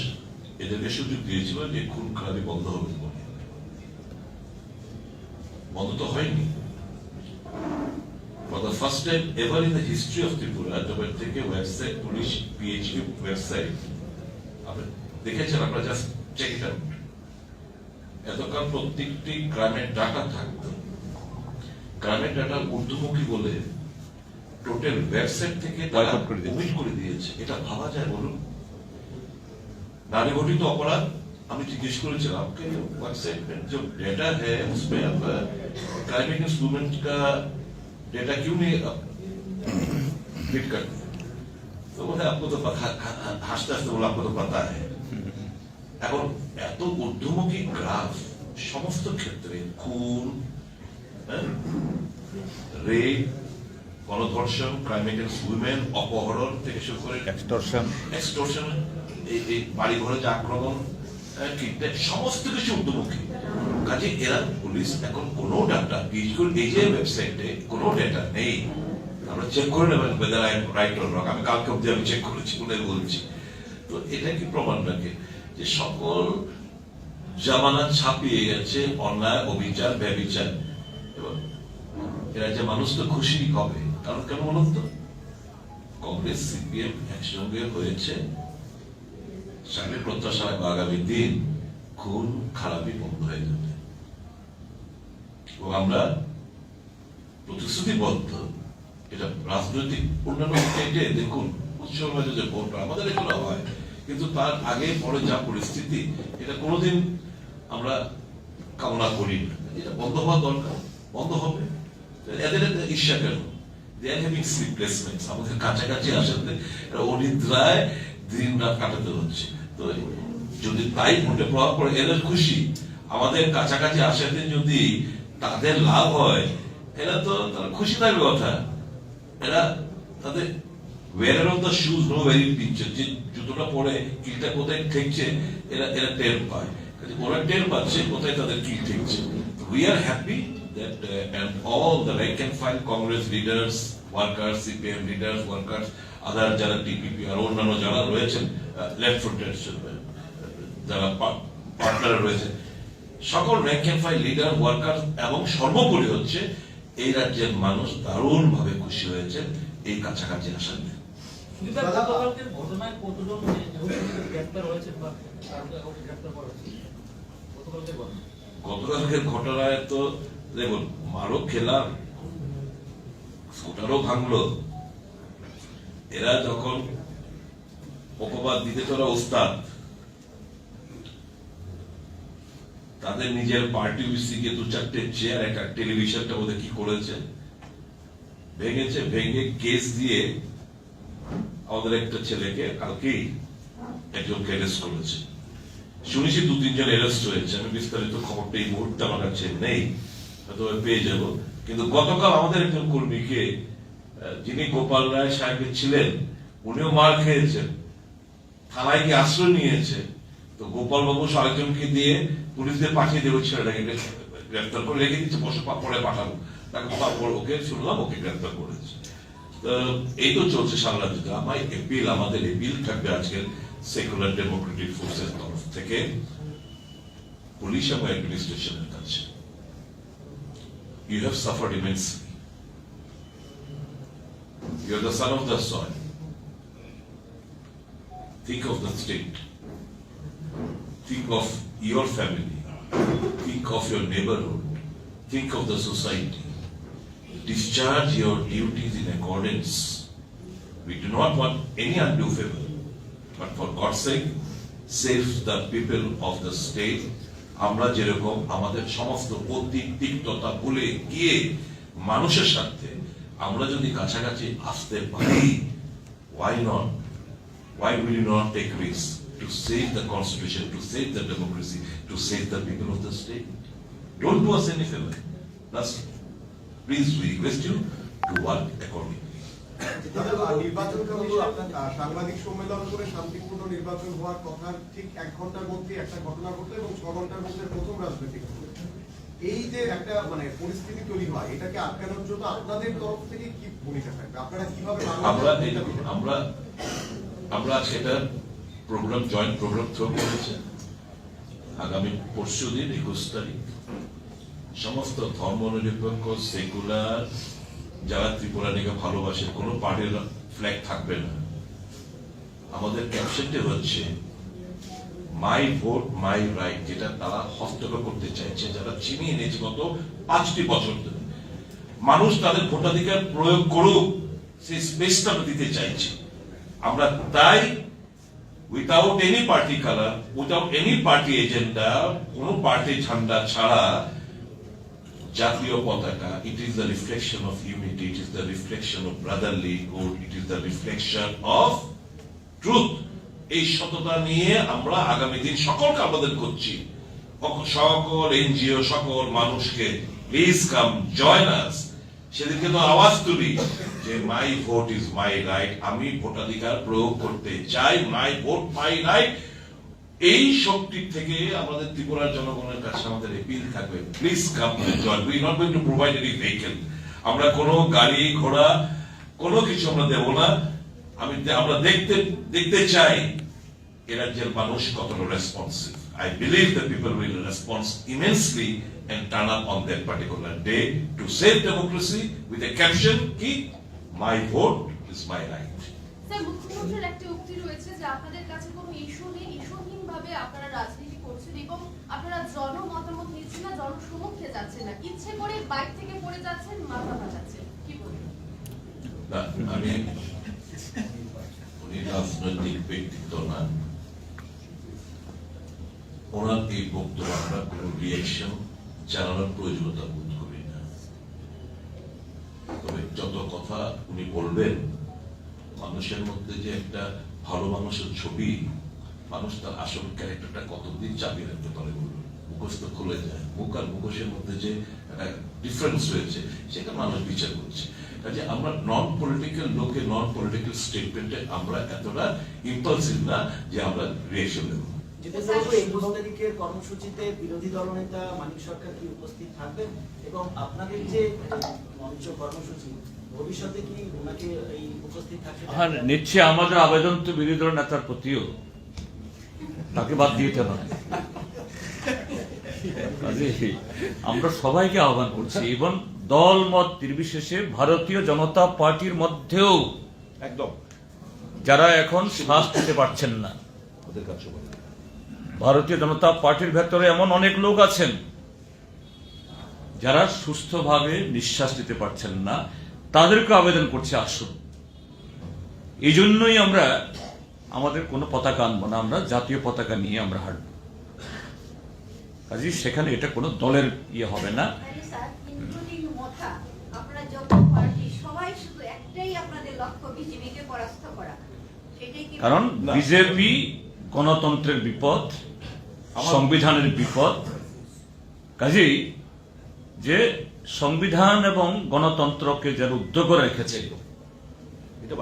এদেরকে সুযোগ দিয়েছিল যে খুন খারাপি বন্ধ হবে, বন্ধ তো হয়নি। For the first time ever in the history of Tripura, জবের থেকে ওয়েবসাইট, পুলিশ পিএইচপি ওয়েবসাইট দেখেছেন, আপনারা জাস্ট চেক ইট আউট। এতকাল প্রত্যেকটি গ্রামের ডাটা থাকতো, গ্রামের ডাটা ঊর্ধ্বমুখী বলে টোটাল ওয়েবসাইট থেকে ওমিট করে দিয়েছে। এটা ভাবা যায় বলুন? নারী ঘটিত অপরাধ আমি জিজ্ঞেস করেছিলাম, ওয়েবসাইট जो डेटा है उसमें आप क्राइम अगेंस्ट वुमेन का डेटा क्यों नहीं फिट करते? तो बोले आपको तो হাসতে হাসতে বলে आपको तो पता है। এখন এত ঊর্ধ্বমুখী গ্রাফ সমস্ত ক্ষেত্রে, খুন, রেপ, গণধর্ষণ, ক্রাইম এগেইনস্ট উইমেন, অপহরণ থেকে শুরু করে এক্সটর্শন, এই বাড়ি ঘরে যে আক্রমণ, সমস্ত কিছু ঊর্ধ্বমুখী। কাজে এরা পুলিশ এখন কোনো ডাটা, এই যে ওয়েবসাইটে কোনো ডেটা নেই, আমরা চেক করে নেবেন whether I am right or wrong। আমি কালকে অব্দি আমি চেক করেছি বলে বলছি। তো এটা কি প্রমাণ রাখে যে সকল জামানা ছাপিয়ে গেছে অন্যায়, অবিচার, ব্যভিচার। এবং এরা যে মানুষ তো খুশি হবে, কারণ কেন বলুন তো, কংগ্রেস সিপিএম একসঙ্গে হয়েছে, সামনে প্রত্যাশা আগামী দিন খুন খারাপই বন্ধ হয়ে যাবে। এবং আমরা প্রতিশ্রুতিবদ্ধ, এটা রাজনৈতিক অন্যান্য স্টেটে দেখুন উৎসবের যে ভোট আমাদের এগুলো হয়, কিন্তু তার আগে পরে যা পরিস্থিতি, এটা কোনোদিন আমরা কামনা করি না। এটা বন্ধ হওয়া দরকার, বন্ধ হবে। এদের ঈর্ষা কেন? They are having sleeplessness, আমাদের কাছাকাছি আসাতে অনিদ্রায় দিন রাত কাটাতে হচ্ছে। তো যদি তাই ভোটে প্রভাব পড়ে, এদের খুশি। আমাদের কাছাকাছি আসাতে যদি তাদের লাভ হয়, এরা তো তারা খুশি থাকবে কথা। এরা তাদের wearer of the shoes no wearing picture, যে জুতোটা পরে কিলটা কোথায় ঠেকছে এরা টের পায়, ওরা টের পাচ্ছে কোথায় তাদের কিল ঠেকছে। We are happy that and all the rank and file Congress leaders, workers, CPM leaders, workers, other যারা TPP আর অন্যান্য যারা রয়েছেন লেফট ফ্রন্টের যারা পার্টনার রয়েছে, সকল rank and file leader, worker এবং সর্বোপরি হচ্ছে এই রাজ্যের মানুষ দারুণ ভাবে খুশি হয়েছে এই কাছাকাছি আসার। গতকালকের ঘটনায় তো দেখুন, মারও খেলাম, স্কুটারও ভাঙলো। এরা যখন অপবাদ দিতে তোরা ওস্তাদ, তাদের নিজের পার্টি অফিসে 2-4টে চেয়ার, একটা টেলিভিশনটা ওদের কি করেছে, ভেঙেছে। ভেঙে কেস দিয়ে আমাদের একটা ছেলেকে কালকেই একজনকে অ্যারেস্ট করেছে। শুনেছি 2-3 জন অ্যারেস্ট হয়েছে। আমি বিস্তারিত খবরটা এই মুহূর্তে আমার কাছে নেই, হয়তো পেয়ে যাব। কিন্তু গতকাল আমাদের একজন কর্মীকে, যিনি গোপাল রায় সাহেবের ছিলেন, উনিও মার খেয়েছেন, থানায় গিয়ে আশ্রয় নিয়েছে। তো গোপাল বাবু আরেকজনকে দিয়ে পুলিশদের পাঠিয়ে দেবো, ছেলেটাকে গ্রেফতার করে রেখে দিচ্ছে, পরে পাঠাবো তাকে। তারপর ওকে শুনলাম ওকে গ্রেফতার করেছে। তো এই তো চলছে সারা রাজ্যে। আমাদের এপিল থাকবে আজকের সেকুলার ডেমোক্রেটিক ফোর্সের তরফ থেকে পুলিশ এবং অ্যাডমিনিস্ট্রেশনের কাছে। You have suffered immensely. You are the son of the soil. Think of the state. Think of your family. Think of your neighborhood. Think of the society. Discharge your duties in accordance. We do not want any undue favor, but for God's sake, save the people of the state. আমরা যেরকম আমাদের সমস্ত অতীত তিক্ততা ভুলে গিয়ে মানুষের সাথে আমরা যদি কাছাকাছি আসতে পারি, why not? Why will you not take risks to save the constitution, to save the democracy, to save the people of the state? Don't do us any favor. That's, please, we request you to work accordingly. নির্বাচন commission সাংবাদিক সম্মেলন করে শান্তিপূর্ণ নির্বাচন হওয়ার কথা ঠিক 1 ঘন্টার মধ্যে একটা ঘটনা ঘটলো এবং 6 ঘন্টার মধ্যে প্রথম রাজনৈতিক এই যে একটা পরিস্থিতি তৈরি হয়, এটাকে আটকানোর জন্য আপনাদের তরফ থেকে কি ভূমিকা থাকবে? আপনারা কিভাবে আমরা সেটা প্রোগ্রাম, জয়েন্ট প্রোগ্রাম থ্রো করেছে। আগামী পরশুদিন 21 তারিখ সমস্ত ধর্মনিরপেক্ষ সেকুলার যারা ত্রিপুরা নিয়ে ভালোবাসে, কোনো পার্টির ফ্ল্যাগ থাকবে না। আমাদের ক্যাপশনটি হচ্ছে মাই ভোট মাই রাইট, যেটা তারা হস্তক্ষেপ করতে চাইছে, যারা চিনিয়ে নিয়েছে গত 5টি বছর ধরে। মানুষ তাদের ভোটাধিকার প্রয়োগ করুক, সেই স্পেসটা দিতে চাইছে। আমরা তাই without any party colour, without any party agenda, কোন পার্টি ঝান্ডা ছাড়া জাতীয় পতাকা, it is the reflection of unity, it is the reflection of brotherlyhood, it is the reflection of truth. এই সততা নিয়ে আমরা আগামী দিন সকলকে আবেদন করছি, সকল এনজিও, সকল মানুষকে, প্লিজ কাম জয়েন আস। সেদিকে তো আওয়াজ তুলি যে মাই ভোট ইজ মাই রাইট, আমি ভোটাধিকার প্রয়োগ করতে চাই, মাই ভোট মাই রাইট। এই শক্তি থেকে আমাদের ত্রিপুরার জনগণের কাছে আমাদের এপিল থাকবে, please come join. We not going to provide any vehicle, আমরা কোনো গাড়ি ঘোড়া কোনো কিছু আমরা দেব না। আমরা দেখতে চাই এ রাজ্যের মানুষ কতটা responsive. I believe the people will respond immensely and turn up on that particular day to save democracy with a caption, "Ki my vote is my right." Sir, মুখ্যমন্ত্রীর একটা উক্তি রয়েছে যে আপনাদের কাছে কোনো ইস্যু নেই, ইস্যুহীনভাবে আপনারা রাজনীতি করছেন এবং আপনারা জনমতামত নিচ্ছেন না, জনসমক্ষে যাচ্ছেন না, ইচ্ছে করে বাইক থেকে পড়ে যাচ্ছেন, মাথা ভাঙাচ্ছেন, কি বলবেন? না, আমি উনি রাজনৈতিক ব্যক্তিত্ব না, ওনার এই বক্তব্য আমরা কোন রিয়াকশন জানানোর প্রয়োজনীয়তা বোধ করি না। তবে যত কথা উনি বলবেন, মানুষের মধ্যে যে একটা ভালো মানুষের ছবি, মানুষ তার আসল ক্যারেক্টারটা কতদিন চাপিয়ে রাখতে পারে বলুন? মুখস্থ খুলে যায়, মুখ আর মুখোশের মধ্যে যে একটা ডিফারেন্স রয়েছে সেটা মানুষ বিচার করছে। কাজে আমরা নন পলিটিক্যাল লোকে নন পলিটিক্যাল স্টেটমেন্টে আমরা এতটা ইম্পালসিভ না যে আমরা রিয়েকশন দেব। এই 12 তারিখের কর্মসূচিতে বিরোধী দলনেতা মানিক সরকার কি উপস্থিত থাকবেন এবং আপনাদের যে মঞ্চ কর্মসূচি ভবিষ্যতে কি ওনাকে এই উপস্থিত থাকতে? হ্যাঁ, নিশ্চয় আমাদের আবেদন তো বিরোধী দল নেতার প্রতিও, তাকে বাদ দিতে হবে। আমরা সবাইকে আহ্বান করছি এবং দল মত নির্বিশেষে ভারতীয় জনতা পার্টির মধ্যেও একদম যারা এখন শ্বাস নিতে পারছেন না, ওদের কাছে বলি। ভারতীয় জনতা পার্টির ভেতরে এমন অনেক লোক আছেন যারা সুস্থভাবে নিঃশ্বাস নিতে পারছেন না, তাদেরকে আবেদন করছে আসুন। এই জন্যই আমরা আমাদের কোনো পতাকা আনবো না, আমরা জাতীয় পতাকা নিয়ে আমরা হাঁটব। কাজে সেখানে এটা কোনো দলের ইয়ে হবে না। আরে স্যার, ইনক্লুডিং মথা, আপনারা যত পার্টি সবাই শুধু একটাই আপনাদের লক্ষ্য, বিজেপিকে পরাস্ত করা। সেটাই কি? কারণ বিজেপি গণতন্ত্রের বিপদ, সংবিধানের বিপদ। কাজেই যে সংবিধান এবং গণতন্ত্রকে যারা উদ্যোগ রেখেছে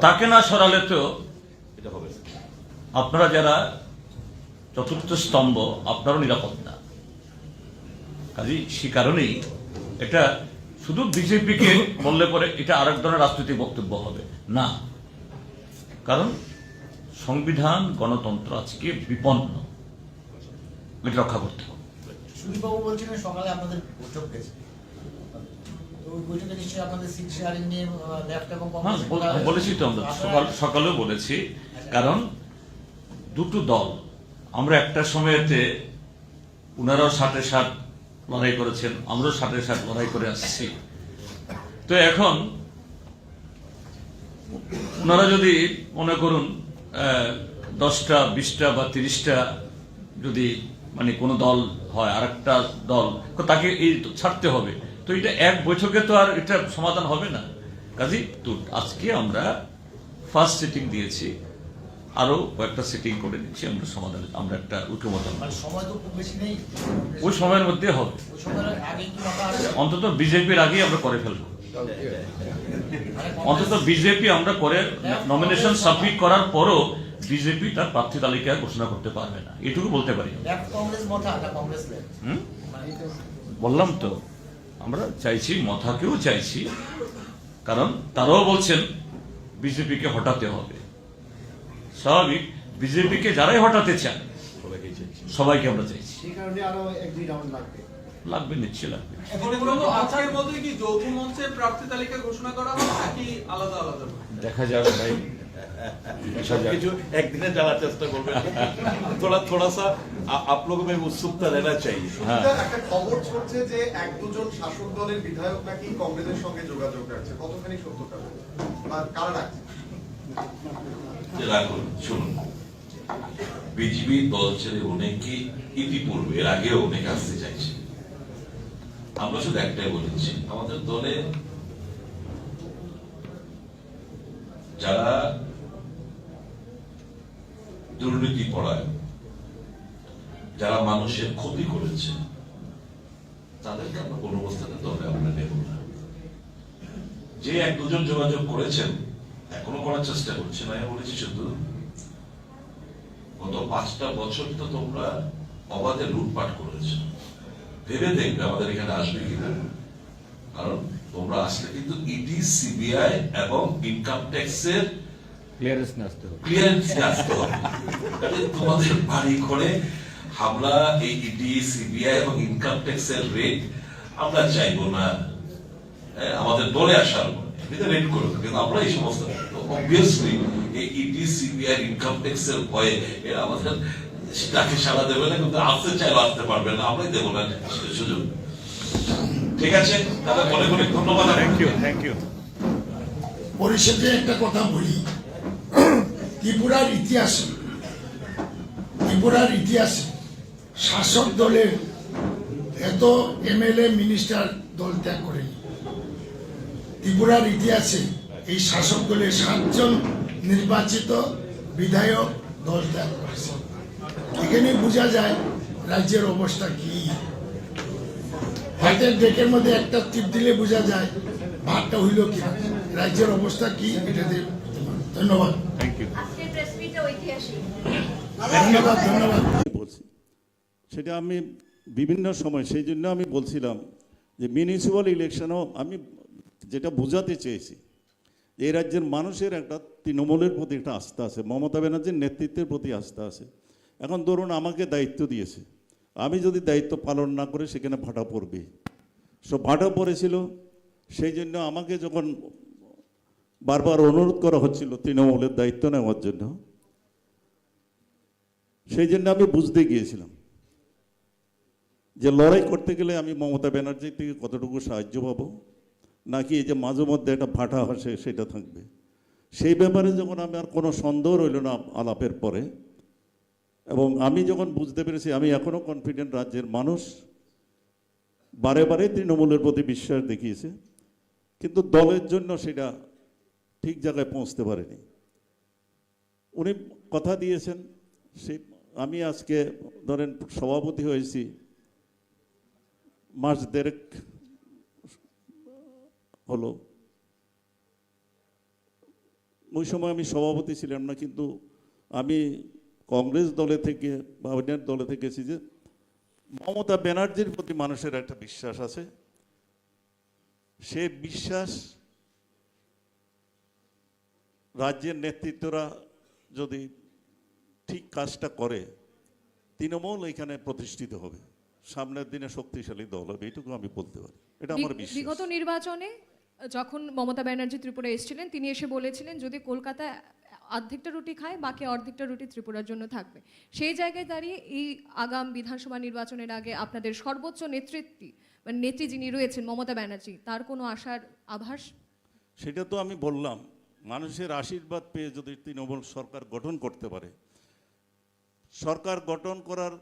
তাকে না সরালে তো এটা হবে। আপনারা যারা চতুর্থ স্তম্ভ, আপনারও নিরাপদ না। কাজেই সে কারণেই এটা শুধু বিজেপিকে বললে পরে এটা আরেক ধরনের রাজনৈতিক বক্তব্য হবে না, কারণ সংবিধান গণতন্ত্র আজকে বিপন্ন, এটা রক্ষা করতে হবে। সুদীপবাবু বলছিলেন সকালে আপনাদের বৈঠক গেছে, তো ওই বৈঠকে নিশ্চয়ই আপনাদের সিট শেয়ারিং নিয়ে লেফট এবং বলেছি তো, আমরা সকালেও বলেছি। কারণ দুটো দল, আমরা একটা সময়েতে ওনারাও 60-60 লড়াই করেছেন, আমরাও 60-60 লড়াই করে আসছি। তো এখন ওনারা যদি মনে করুন 10টা 20টা বা 30টা যদি মানে কোন দল হয়, আর একটা দল তাকে এই ছাড়তে হবে, তো এটা এক বৈঠকে তো আর এটা সমাধান হবে না। কাজে তো আজকে আমরা ফার্স্ট সিটিং দিয়েছি, আরো কয়েকটা সিটিং করে দিচ্ছি, আমরা সমাধান, আমরা একটা ঐক্যমত, সময় তো খুব বেশি নেই, ওই সময়ের মধ্যে হবে, ওই সময়ের আগে কি কথা অন্তত বিজেপির আগেই আমরা করে ফেলবো। অন্তত বিজেপি আমরা করে নমিনেশন সাবমিট করার পরও বিজেপি তার প্রার্থী তালিকা ঘোষণা করতে পারবে না, এটুকু বলতে পারি। বললাম তো, আমরা চাইছি, মথাকেও চাইছি, কারণ তারাও বলছেন বিজেপিকে হটাতে হবে। স্বাভাবিক, বিজেপিকে যারাই হটাতে চান সবাইকে আমরা চাইছি, সেই কারণে আরো 1-2 রাউন্ড লাগবে, লাগবে, নিশ্চয় লাগবে। আজকের মধ্যে কি যৌথ মঞ্চের প্রার্থী তালিকা ঘোষণা করা হবে নাকি আলাদা আলাদা? দেখা যাবে ভাই, কিছু একদিনে যাওয়ার চেষ্টা করবেন। थोड़ा सा आप लोगों में उत्सुकता रहना चाहिए। একটা খবর ছড়ছে যে 1-2 শাসক দলের বিধায়ক নাকি কংগ্রেসের সঙ্গে যোগাযোগ রাখছে, কতখানি সত্যতা বা কারা রাখছে? রাখুন, শুনুন, বিজেপি দল ছেড়ে অনেকে ইতিপূর্বে এর আগেও অনেকে আসতে চাইছে। আমরা শুধু একটাই বলেছি, আমাদের দলে যারা দুর্নীতি পড়ায়, যারা মানুষের ক্ষতি করেছে, তাদেরকে আমরা কোনো অবস্থাতে দলে আমরা নেব না। যে 1-2 যোগাযোগ করেছেন, এখনো করার চেষ্টা করছেন, আমি বলেছি শুধু গত 5টা বছর তো তোমরা অবাধে লুটপাট করেছো, ভেবে দেখবে আমাদের এখানে আসবে কিনা। কারণ তোমরা আসলে কিন্তু ইডি, সিবিআই এবং ইনকাম ট্যাক্সের ক্লিয়ারেন্স আসতে হবে। তোমাদের বাড়ি ঘরে আমরা এই ইডি, সিবিআই এবং ইনকাম ট্যাক্সের রেট আমরা চাইবো না আমাদের দলে আসার এমনিতে রেট করুক, কিন্তু আমরা এই সমস্ত অবভিয়াসলি এই ইডি, সিবিআই, ইনকাম ট্যাক্সের ভয়ে এরা আমাদের ডাকে সাড়া দেবে না, কিন্তু আসতে চাইলে আসতে পারবে না, আমরাই দেবো না সুযোগ। ঠিক আছে, তাহলে অনেক অনেক ধন্যবাদ। Thank you. পরিশেষে একটা কথা বলি, ত্রিপুরার ইতিহাসে শাসক দলের এত এমএলএ মিনিস্টার দল ত্যাগ করেনি। ত্রিপুরার ইতিহাসে এই শাসক দলের 7 জন নির্বাচিত বিধায়ক দল ত্যাগ করেছে। এখানে বোঝা যায় রাজ্যের অবস্থা কি। ভাতের ডেকের মধ্যে একটা টিপ দিলে বোঝা যায় ভাতটা হইল কি, রাজ্যের অবস্থা কি। এটা ধন্যবাদ। Thank you. আজকের প্রেস মিটটা ঐতিহাসিক। ধন্যবাদ। বলছি সেটা আমি বিভিন্ন সময়, সেই জন্য আমি বলছিলাম যে মিউনিসিপ্যাল ইলেকশনও আমি যেটা বোঝাতে চেয়েছি, এই রাজ্যের মানুষের একটা তৃণমূলের প্রতি একটা আস্থা আছে, মমতা ব্যানার্জির নেতৃত্বের প্রতি আস্থা আছে। এখন ধরুন আমাকে দায়িত্ব দিয়েছে, আমি যদি দায়িত্ব পালন না করে সেখানে ভাটা পড়বে, ভাটা পড়েছিল। সেই জন্য আমাকে যখন বারবার অনুরোধ করা হচ্ছিল তৃণমূলের দায়িত্ব নেওয়ার জন্য, সেই জন্য আমি বুঝতে গিয়েছিলাম যে লড়াই করতে গেলে আমি মমতা ব্যানার্জি থেকে কতটুকু সাহায্য পাবো, নাকি এই যে মাঝে মধ্যে একটা ভাটা আসে সেটা থাকবে। সেই ব্যাপারে যখন আমি আর কোনো সন্দেহ রইল না আলাপের পরে, এবং আমি যখন বুঝতে পেরেছি, আমি এখনও কনফিডেন্ট রাজ্যের মানুষ বারে বারে তৃণমূলের প্রতি বিশ্বাস দেখিয়েছে, কিন্তু দলের জন্য সেটা ঠিক জায়গায় পৌঁছতে পারেনি। উনি কথা দিয়েছেন, সেই আমি আজকে ধরেন সভাপতি হয়েছি মাস দেড়েক হলো, ওই সময় আমি সভাপতি ছিলাম না, কিন্তু আমি কংগ্রেস দলে থেকে বা অন্যান্য দলে থেকেছি যে মমতা ব্যানার্জির প্রতি মানুষের একটা বিশ্বাস আছে। সে বিশ্বাস রাজ্যের নেতৃত্বরা যদি ঠিক কাজটা করে, তৃণমূল এখানে প্রতিষ্ঠিত হবে, সামনের দিনে শক্তিশালী দল হবে, এইটুকু আমি বলতে পারি, এটা আমার বিশ্বাস। বিগত নির্বাচনে যখন মমতা ব্যানার্জি ত্রিপুরা এসেছিলেন, তিনি এসে বলেছিলেন যদি কলকাতা অর্ধেকটা রুটি খায়, বাকি অর্ধেকটা রুটি ত্রিপুরার জন্য থাকবে। সেই জায়গায় দাঁড়িয়ে এই আগাম বিধানসভা নির্বাচনের আগে আপনাদের সর্বোচ্চ নেত্রী যিনি রয়েছেন মমতা ব্যানার্জি, তার কোনো আশার আভাস? সেটা তো আমি বললাম, মানুষের আশীর্বাদ পেয়ে যদি তৃণমূল সরকার গঠন করতে পারে, সরকার গঠন করার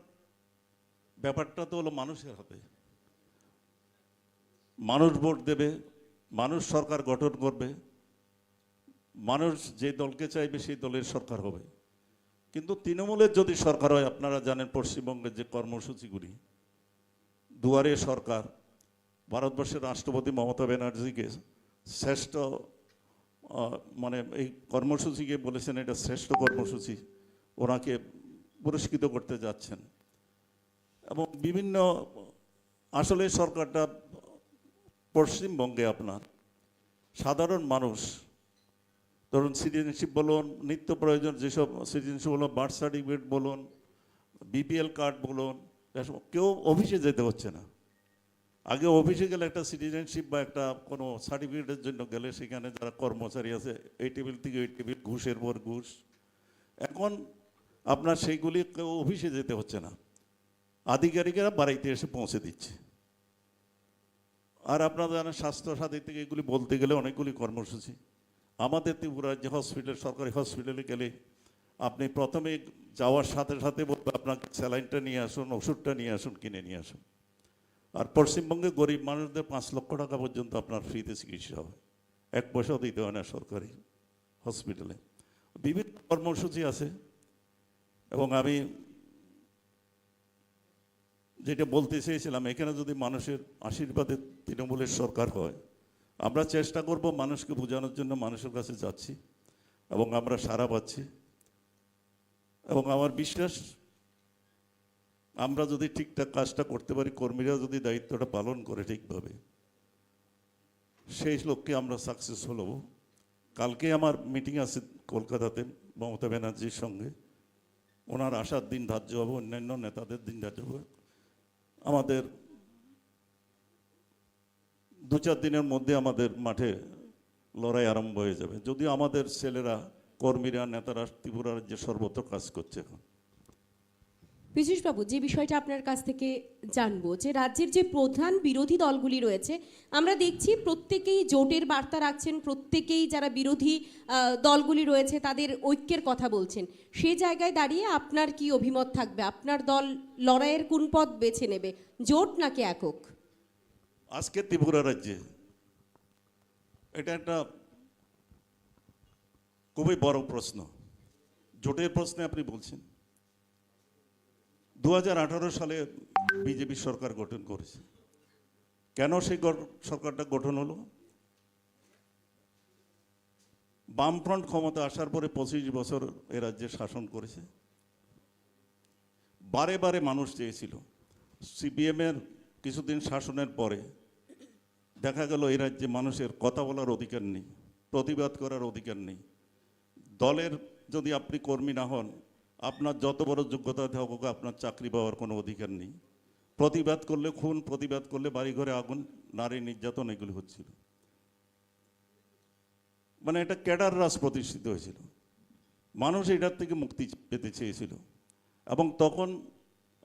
ব্যাপারটা তো হলো মানুষের হাতে। মানুষ ভোট দেবে, মানুষ সরকার গঠন করবে, মানুষ যে দলকে চাইবে সেই দলের সরকার হবে। কিন্তু তৃণমূলের যদি সরকার হয়, আপনারা জানেন পশ্চিমবঙ্গের যে কর্মসূচিগুলি, দুয়ারে সরকার, ভারতবর্ষের রাষ্ট্রপতি মমতা ব্যানার্জিকে শ্রেষ্ঠ মানে এই কর্মসূচিকে বলেছেন এটা শ্রেষ্ঠ কর্মসূচি, ওনাকে পুরস্কৃত করতে যাচ্ছেন। এবং বিভিন্ন আসলে সরকারটা পশ্চিমবঙ্গে আপনার সাধারণ মানুষ, ধরুন সিটিজেনশিপ বলুন, নিত্য প্রয়োজন যেসব সিটিজেনশিপ বলুন, বার্থ সার্টিফিকেট বলুন, বিপিএল কার্ড বলুন, কেউ অফিসে যেতে হচ্ছে না। আগে অফিসে গেলে একটা সিটিজেনশিপ বা একটা কোনো সার্টিফিকেটের জন্য গেলে সেখানে যারা কর্মচারী আছে এই টেবিল থেকে ওই টেবিল, ঘুষের পর ঘুষ। এখন আপনার সেইগুলি কেউ অফিসে যেতে হচ্ছে না, আধিকারিকেরা বাড়িতে এসে পৌঁছে দিচ্ছে। আর আপনারা জানেন স্বাস্থ্যসাথী থেকে এগুলি বলতে গেলে অনেকগুলি কর্মসূচি। আমাদের ত্রিপুরার যে হসপিটাল, সরকারি হসপিটালে গেলে আপনি প্রথমে যাওয়ার সাথে সাথে বলবে আপনাকে স্যালাইনটা নিয়ে আসুন, ওষুধটা নিয়ে আসুন, কিনে নিয়ে আসুন। আর পশ্চিমবঙ্গে গরিব মানুষদের 5 লক্ষ টাকা পর্যন্ত আপনার ফ্রিতে চিকিৎসা হবে, 1 পয়সাও দিতে হয় না সরকারি হসপিটালে। বিভিন্ন কর্মসূচি আছে। এবং আমি যেটা বলতে চেয়েছিলাম, এখানে যদি মানুষের আশীর্বাদে তৃণমূলের সরকার হয়, আমরা চেষ্টা করব মানুষকে বোঝানোর জন্য, মানুষের কাছে যাচ্ছি এবং আমরা সাড়া পাচ্ছি। এবং আমার বিশ্বাস আমরা যদি ঠিকঠাক কাজটা করতে পারি, কর্মীরা যদি দায়িত্বটা পালন করে ঠিকভাবে, সেই লক্ষ্যে আমরা সাকসেসফুল হব। কালকে আমার মিটিং আছে কলকাতাতে মমতা ব্যানার্জির সঙ্গে, ওনার আসার দিন ধার্য হবে, অন্যান্য নেতাদের দিন ধার্য হবে। আমাদের 2-4 দিনের মধ্যে আমাদের মাঠে লড়াই আরম্ভ হয়ে যাবে, যদিও আমাদের ছেলেরা, কর্মীরা, নেতারা ত্রিপুরা রাজ্যে সর্বত্র কাজ করছে এখন। পীযূষবাবু, যে বিষয়টা আপনার কাছ থেকে জানবো, যে রাজ্যের যে প্রধান বিরোধী দলগুলি রয়েছে, আমরা দেখছি প্রত্যেকেই জোটের বার্তা রাখছেন, প্রত্যেকেই যারা বিরোধী দলগুলি রয়েছে তাদের ঐক্যের কথা বলছেন। সেই জায়গায় দাঁড়িয়ে আপনার কি অভিমত থাকবে? আপনার দল লড়াইয়ের কোন পথ বেছে নেবে, জোট নাকি একক? আজকে ত্রিপুরা রাজ্যে এটা একটা খুবই বড় প্রশ্ন। জোটের প্রশ্নে আপনি বলছেন 2018 সালে বিজেপি সরকার গঠন করেছে। কেন সেই সরকারটা গঠন হলো? বামফ্রন্ট ক্ষমতা আসার পরে 25 বছর এ রাজ্যে শাসন করেছে। বারে বারে মানুষ চেয়েছিল। সিপিএমের কিছুদিন শাসনের পরে দেখা গেল এই রাজ্যে মানুষের কথা বলার অধিকার নেই, প্রতিবাদ করার অধিকার নেই। দলের যদি আপনি কর্মী না হন, আপনার যত বড় যোগ্যতা থাকুক, আপনার চাকরি পাওয়ার কোনো অধিকার নেই। প্রতিবাদ করলে খুন, প্রতিবাদ করলে বাড়িঘরে আগুন, নারী নির্যাতন, এগুলি হচ্ছিল। মানে এটা ক্যাডার রাজ প্রতিষ্ঠিত হয়েছিল। মানুষ এটার থেকে মুক্তি পেতে চেয়েছিল। এবং তখন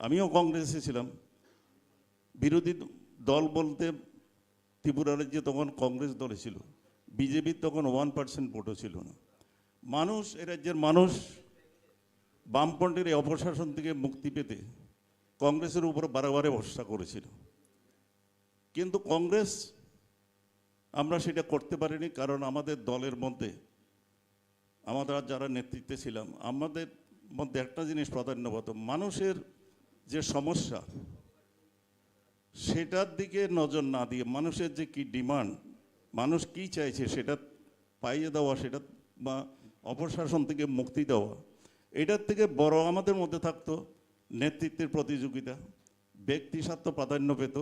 আমিও কংগ্রেসে ছিলাম। বিরোধী দল বলতে ত্রিপুরা রাজ্যে তখন কংগ্রেস দলে ছিল, বিজেপির তখন 1% ভোটও ছিল না। মানুষ, এ রাজ্যের মানুষ বামপন্থীর এই অপশাসন থেকে মুক্তি পেতে কংগ্রেসের উপর বারে ভরসা করেছিল। কিন্তু কংগ্রেস, আমরা সেটা করতে পারিনি, কারণ আমাদের দলের মধ্যে, আমরা যারা নেতৃত্বে ছিলাম, আমাদের মধ্যে একটা জিনিস প্রাধান্য পেত, মানুষের যে সমস্যা সেটার দিকে নজর না দিয়ে মানুষের যে কি ডিমান্ড, মানুষ কি চাইছে সেটা পাইয়ে দেওয়া, সেটা বা অপশাসন থেকে মুক্তি দেওয়া, এটার থেকে বড় আমাদের মধ্যে থাকতো নেতৃত্বের প্রতিযোগিতা, ব্যক্তি স্বার্থ প্রাধান্য পেত।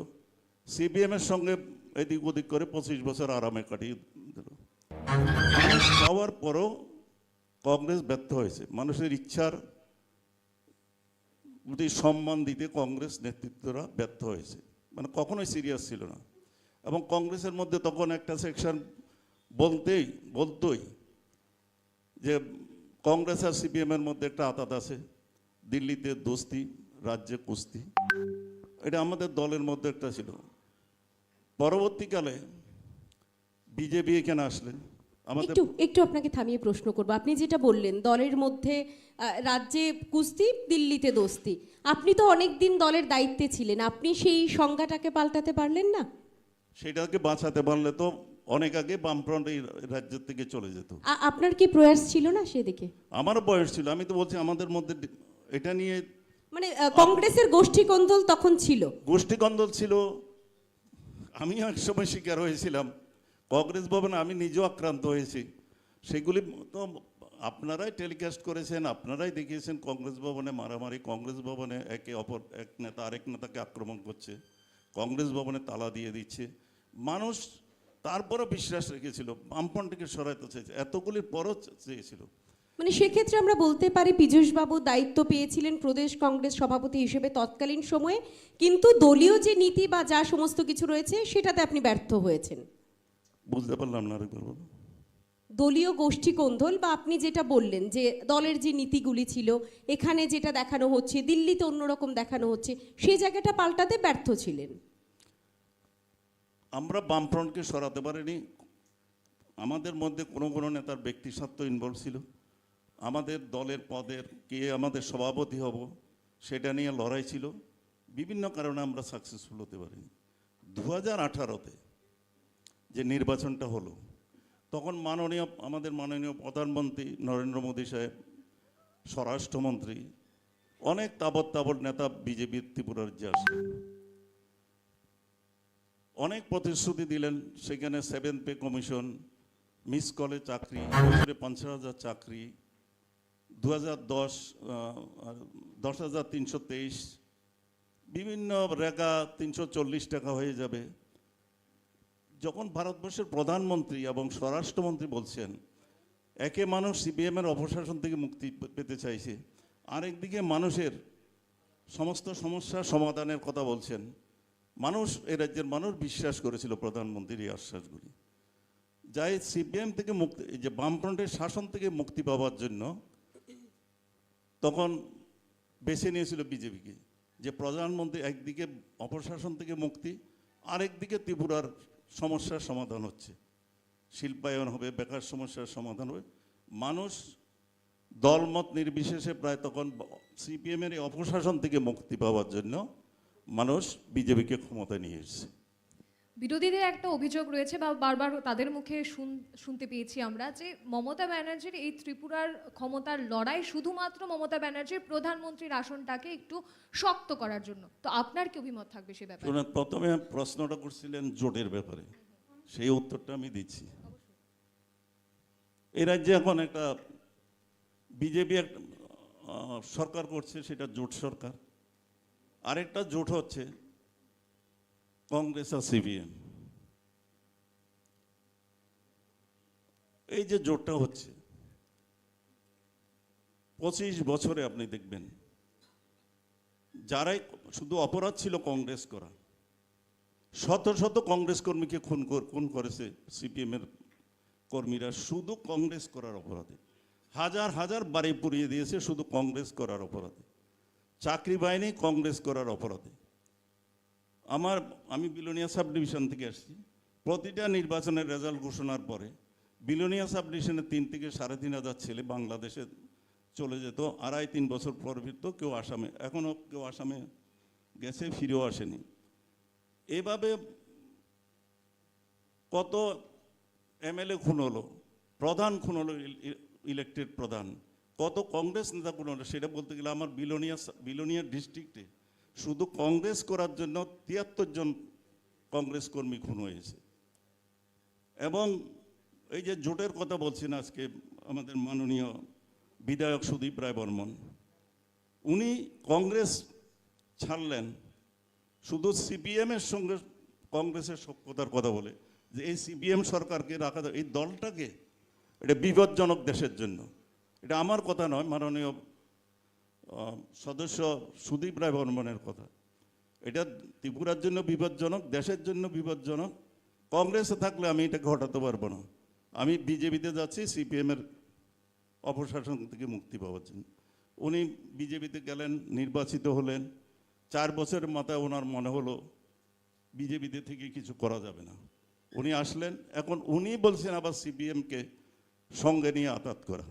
সিপিএমের সঙ্গে এদিক ওদিক করে 25 বছর আরামে কাটিয়ে দিল। মানুষ চাওয়ার পরও কংগ্রেস ব্যর্থ হয়েছে। মানুষের ইচ্ছার প্রতি সম্মান দিতে কংগ্রেস নেতৃত্বরা ব্যর্থ হয়েছে, মানে কখনোই সিরিয়াস ছিল না। এবং কংগ্রেসের মধ্যে তখন একটা সেকশন বলতোই যে কংগ্রেস আর সিপিএমের মধ্যে একটা আতাত আছে, দিল্লিতে দোস্তি, রাজ্যে কুস্তি। এটা আমাদের দলের মধ্যে একটা ছিল। পরবর্তীকালে বিজেপি এখানে আসলেন। আমাদের একটু আপনাকে থামিয়ে প্রশ্ন করবো, আপনি যেটা বললেন দলের মধ্যে রাজ্যে কুস্তি, দিল্লিতে দোস্তি, আপনি তো অনেক দিন দলের দায়িত্বে ছিলেন, আপনি সেই সংজ্ঞাটাকে পাল্টাতে পারলেন না? সেটাকে বাঁচাতে পারলে তো অনেক আগে বামফ্রন্ট এই রাজ্যের থেকে চলে যেত। আপনার কি প্রয়াস ছিল না সেদিকে? আমারও বয়স ছিল। আমি তো বলছি আমাদের মধ্যে এটা নিয়ে, মানে কংগ্রেসের গোষ্ঠীকন্দল তখন ছিল। গোষ্ঠীকন্দল ছিল। আমিও এক সময় শিকার হয়েছিলাম কংগ্রেস ভবনে, আমি নিজেও আক্রান্ত হয়েছি। সেগুলি তো আপনারাই টেলিকাস্ট করেছেন, আপনারাই দেখিয়েছেন। কংগ্রেস ভবনে মারামারি, কংগ্রেস ভবনে একে অপর, এক নেতা আরেক নেতাকে আক্রমণ করছে, কংগ্রেস ভবনে তালা দিয়ে দিচ্ছে। মানুষ তারপরও বিশ্বাস রেখেছিল, বামপন্থীকে সরাইতে চেয়েছে, এতগুলির পরও চেয়েছিল। মানে সেক্ষেত্রে আমরা বলতে পারি পীযূষবাবু দায়িত্ব পেয়েছিলেন প্রদেশ কংগ্রেস সভাপতি হিসেবে তৎকালীন সময়ে, কিন্তু দলীয় যে নীতি বা যা সমস্ত কিছু রয়েছে সেটাতে আপনি ব্যর্থ হয়েছেন। বুঝতে পারলাম না, আরেকবার বলুন। দলীয় গোষ্ঠী কোন্দল বা আপনি যেটা বললেন যে দলের যে নীতিগুলি ছিল, এখানে যেটা দেখানো হচ্ছে, দিল্লিতে অন্যরকম দেখানো হচ্ছে, সেই জায়গাটা পাল্টাতে ব্যর্থ ছিলেন। আমরা বামফ্রন্টকে সরাতে পারিনি। আমাদের মধ্যে কোনো নেতার ব্যক্তি স্বার্থ ইনভলভ ছিল। আমাদের দলের পদের কে আমাদের সভাপতি হব সেটা নিয়ে লড়াই ছিল। বিভিন্ন কারণে আমরা সাকসেসফুল হতে পারিনি। 2018-তে যে নির্বাচনটা হলো, তখন আমাদের মাননীয় প্রধানমন্ত্রী নরেন্দ্র মোদী সাহেব, স্বরাষ্ট্রমন্ত্রী, অনেক তাবৎ নেতা বিজেপির ত্রিপুরা রাজ্যে আসলেন। অনেক প্রতিশ্রুতি দিলেন। সেখানে 7 পে কমিশন, মিস কলে চাকরি, বছরে 50,000 চাকরি, 10,323, বিভিন্ন রেগা 340 টাকা হয়ে যাবে। যখন ভারতবর্ষের প্রধানমন্ত্রী এবং স্বরাষ্ট্রমন্ত্রী বলছেন একে মানুষ সিপিএমের অপশাসন থেকে মুক্তি পেতে চাইছে, আরেকদিকে মানুষের সমস্ত সমস্যা সমাধানের কথা বলছেন। মানুষ, এই রাজ্যের মানুষ বিশ্বাস করেছিল প্রধানমন্ত্রীর এই আশ্বাসগুলি। যাই সিপিএম থেকে মুক্তি, এই যে বামফ্রন্টের শাসন থেকে মুক্তি পাওয়ার জন্য তখন বেছে নিয়েছিল বিজেপিকে, যে প্রধানমন্ত্রী একদিকে অপশাসন থেকে মুক্তি, আরেকদিকে ত্রিপুরার সমস্যার সমাধান হচ্ছে, শিল্পায়ন হবে, বেকার সমস্যার সমাধান হবে। মানুষ দলমত নির্বিশেষে প্রায় তখন সিপিএমের এই অপশাসন থেকে মুক্তি পাওয়ার জন্য মানুষ বিজেপিকে ক্ষমতায় নিয়ে এসেছে। বিরোধীদের একটা অভিযোগ রয়েছে বা বারবার তাদের মুখে শুনতে পেয়েছি আমরা, যে মমতা ব্যানার্জির এই ত্রিপুরার ক্ষমতার লড়াই শুধুমাত্র মমতা ব্যানার্জির প্রধানমন্ত্রীর আসনটাকে একটু শক্ত করার জন্য। তো আপনার কি অভিমত থাকবে সে ব্যাপারে? প্রথমে প্রশ্নটা করছিলেন জোটের ব্যাপারে, সেই উত্তরটা আমি দিচ্ছি। এই রাজ্যে এখন একটা বিজেপি একটা সরকার করছে, সেটা জোট সরকার। আরেকটা জোট হচ্ছে কংগ্রেস আর সিপিএম। এই যে জোটটা হচ্ছে 25 বছরে আপনি দেখবেন যারাই শুধু অপরাধ ছিল কংগ্রেস করা, শত শত কংগ্রেস কর্মীকে খুন করেছে সিপিএমের কর্মীরা শুধু কংগ্রেস করার অপরাধে। হাজার হাজার বাড়ি পুড়িয়ে দিয়েছে শুধু কংগ্রেস করার অপরাধে। চাকরি বাহিনী কংগ্রেস করার অপরাধে। আমি বিলোনিয়া সাব ডিভিশন থেকে আসছি। প্রতিটা নির্বাচনের রেজাল্ট ঘোষণার পরে বিলোনিয়া সাব ডিভিশনে 3 থেকে 3,500 ছেলে বাংলাদেশে চলে যেত, 2.5-3 বছর পর ফিরত। কেউ আসামে, এখনও কেউ আসামে গেছে, ফিরেও আসেনি। এভাবে কত এমএলএ খুন হলো, প্রধান খুন হলো, ইলেক্টেড প্রধান, কত কংগ্রেস নেতা খুন হলো। সেটা বলতে গেলে আমার বিলোনিয়া ডিস্ট্রিক্টে শুধু কংগ্রেস করার জন্য 73 জন কংগ্রেস কর্মী খুন হয়েছে। এবং এই যে জোটের কথা বলছেন আজকে আমাদের মাননীয় বিধায়ক সুদীপ রায় বর্মন, উনি কংগ্রেস ছাড়লেন শুধু সিপিএমের সঙ্গে কংগ্রেসের সখ্যতার কথা বলে, যে এই সিপিএম সরকারকে রাখা, এই দলটাকে এটা বিপজ্জনক দেশের জন্য। এটা আমার কথা নয়, মাননীয় সদস্য সুদীপ রায় বর্মনের কথা। এটা ত্রিপুরার জন্য বিপজ্জনক, দেশের জন্য বিপজ্জনক। কংগ্রেসে থাকলে আমি এটাকে হটাতে পারবো না। আমি বিজেপিতে যাচ্ছি সিপিএমের অপশাসন থেকে মুক্তি পাওয়ার জন্য। উনি বিজেপিতে গেলেন, নির্বাচিত হলেন। 4 বছরের মাথায় ওনার মনে হলো বিজেপিতে থেকে কিছু করা যাবে না, উনি আসলেন। এখন উনি বলছেন আবার সিপিএমকে সঙ্গে নিয়ে আঘাত করা,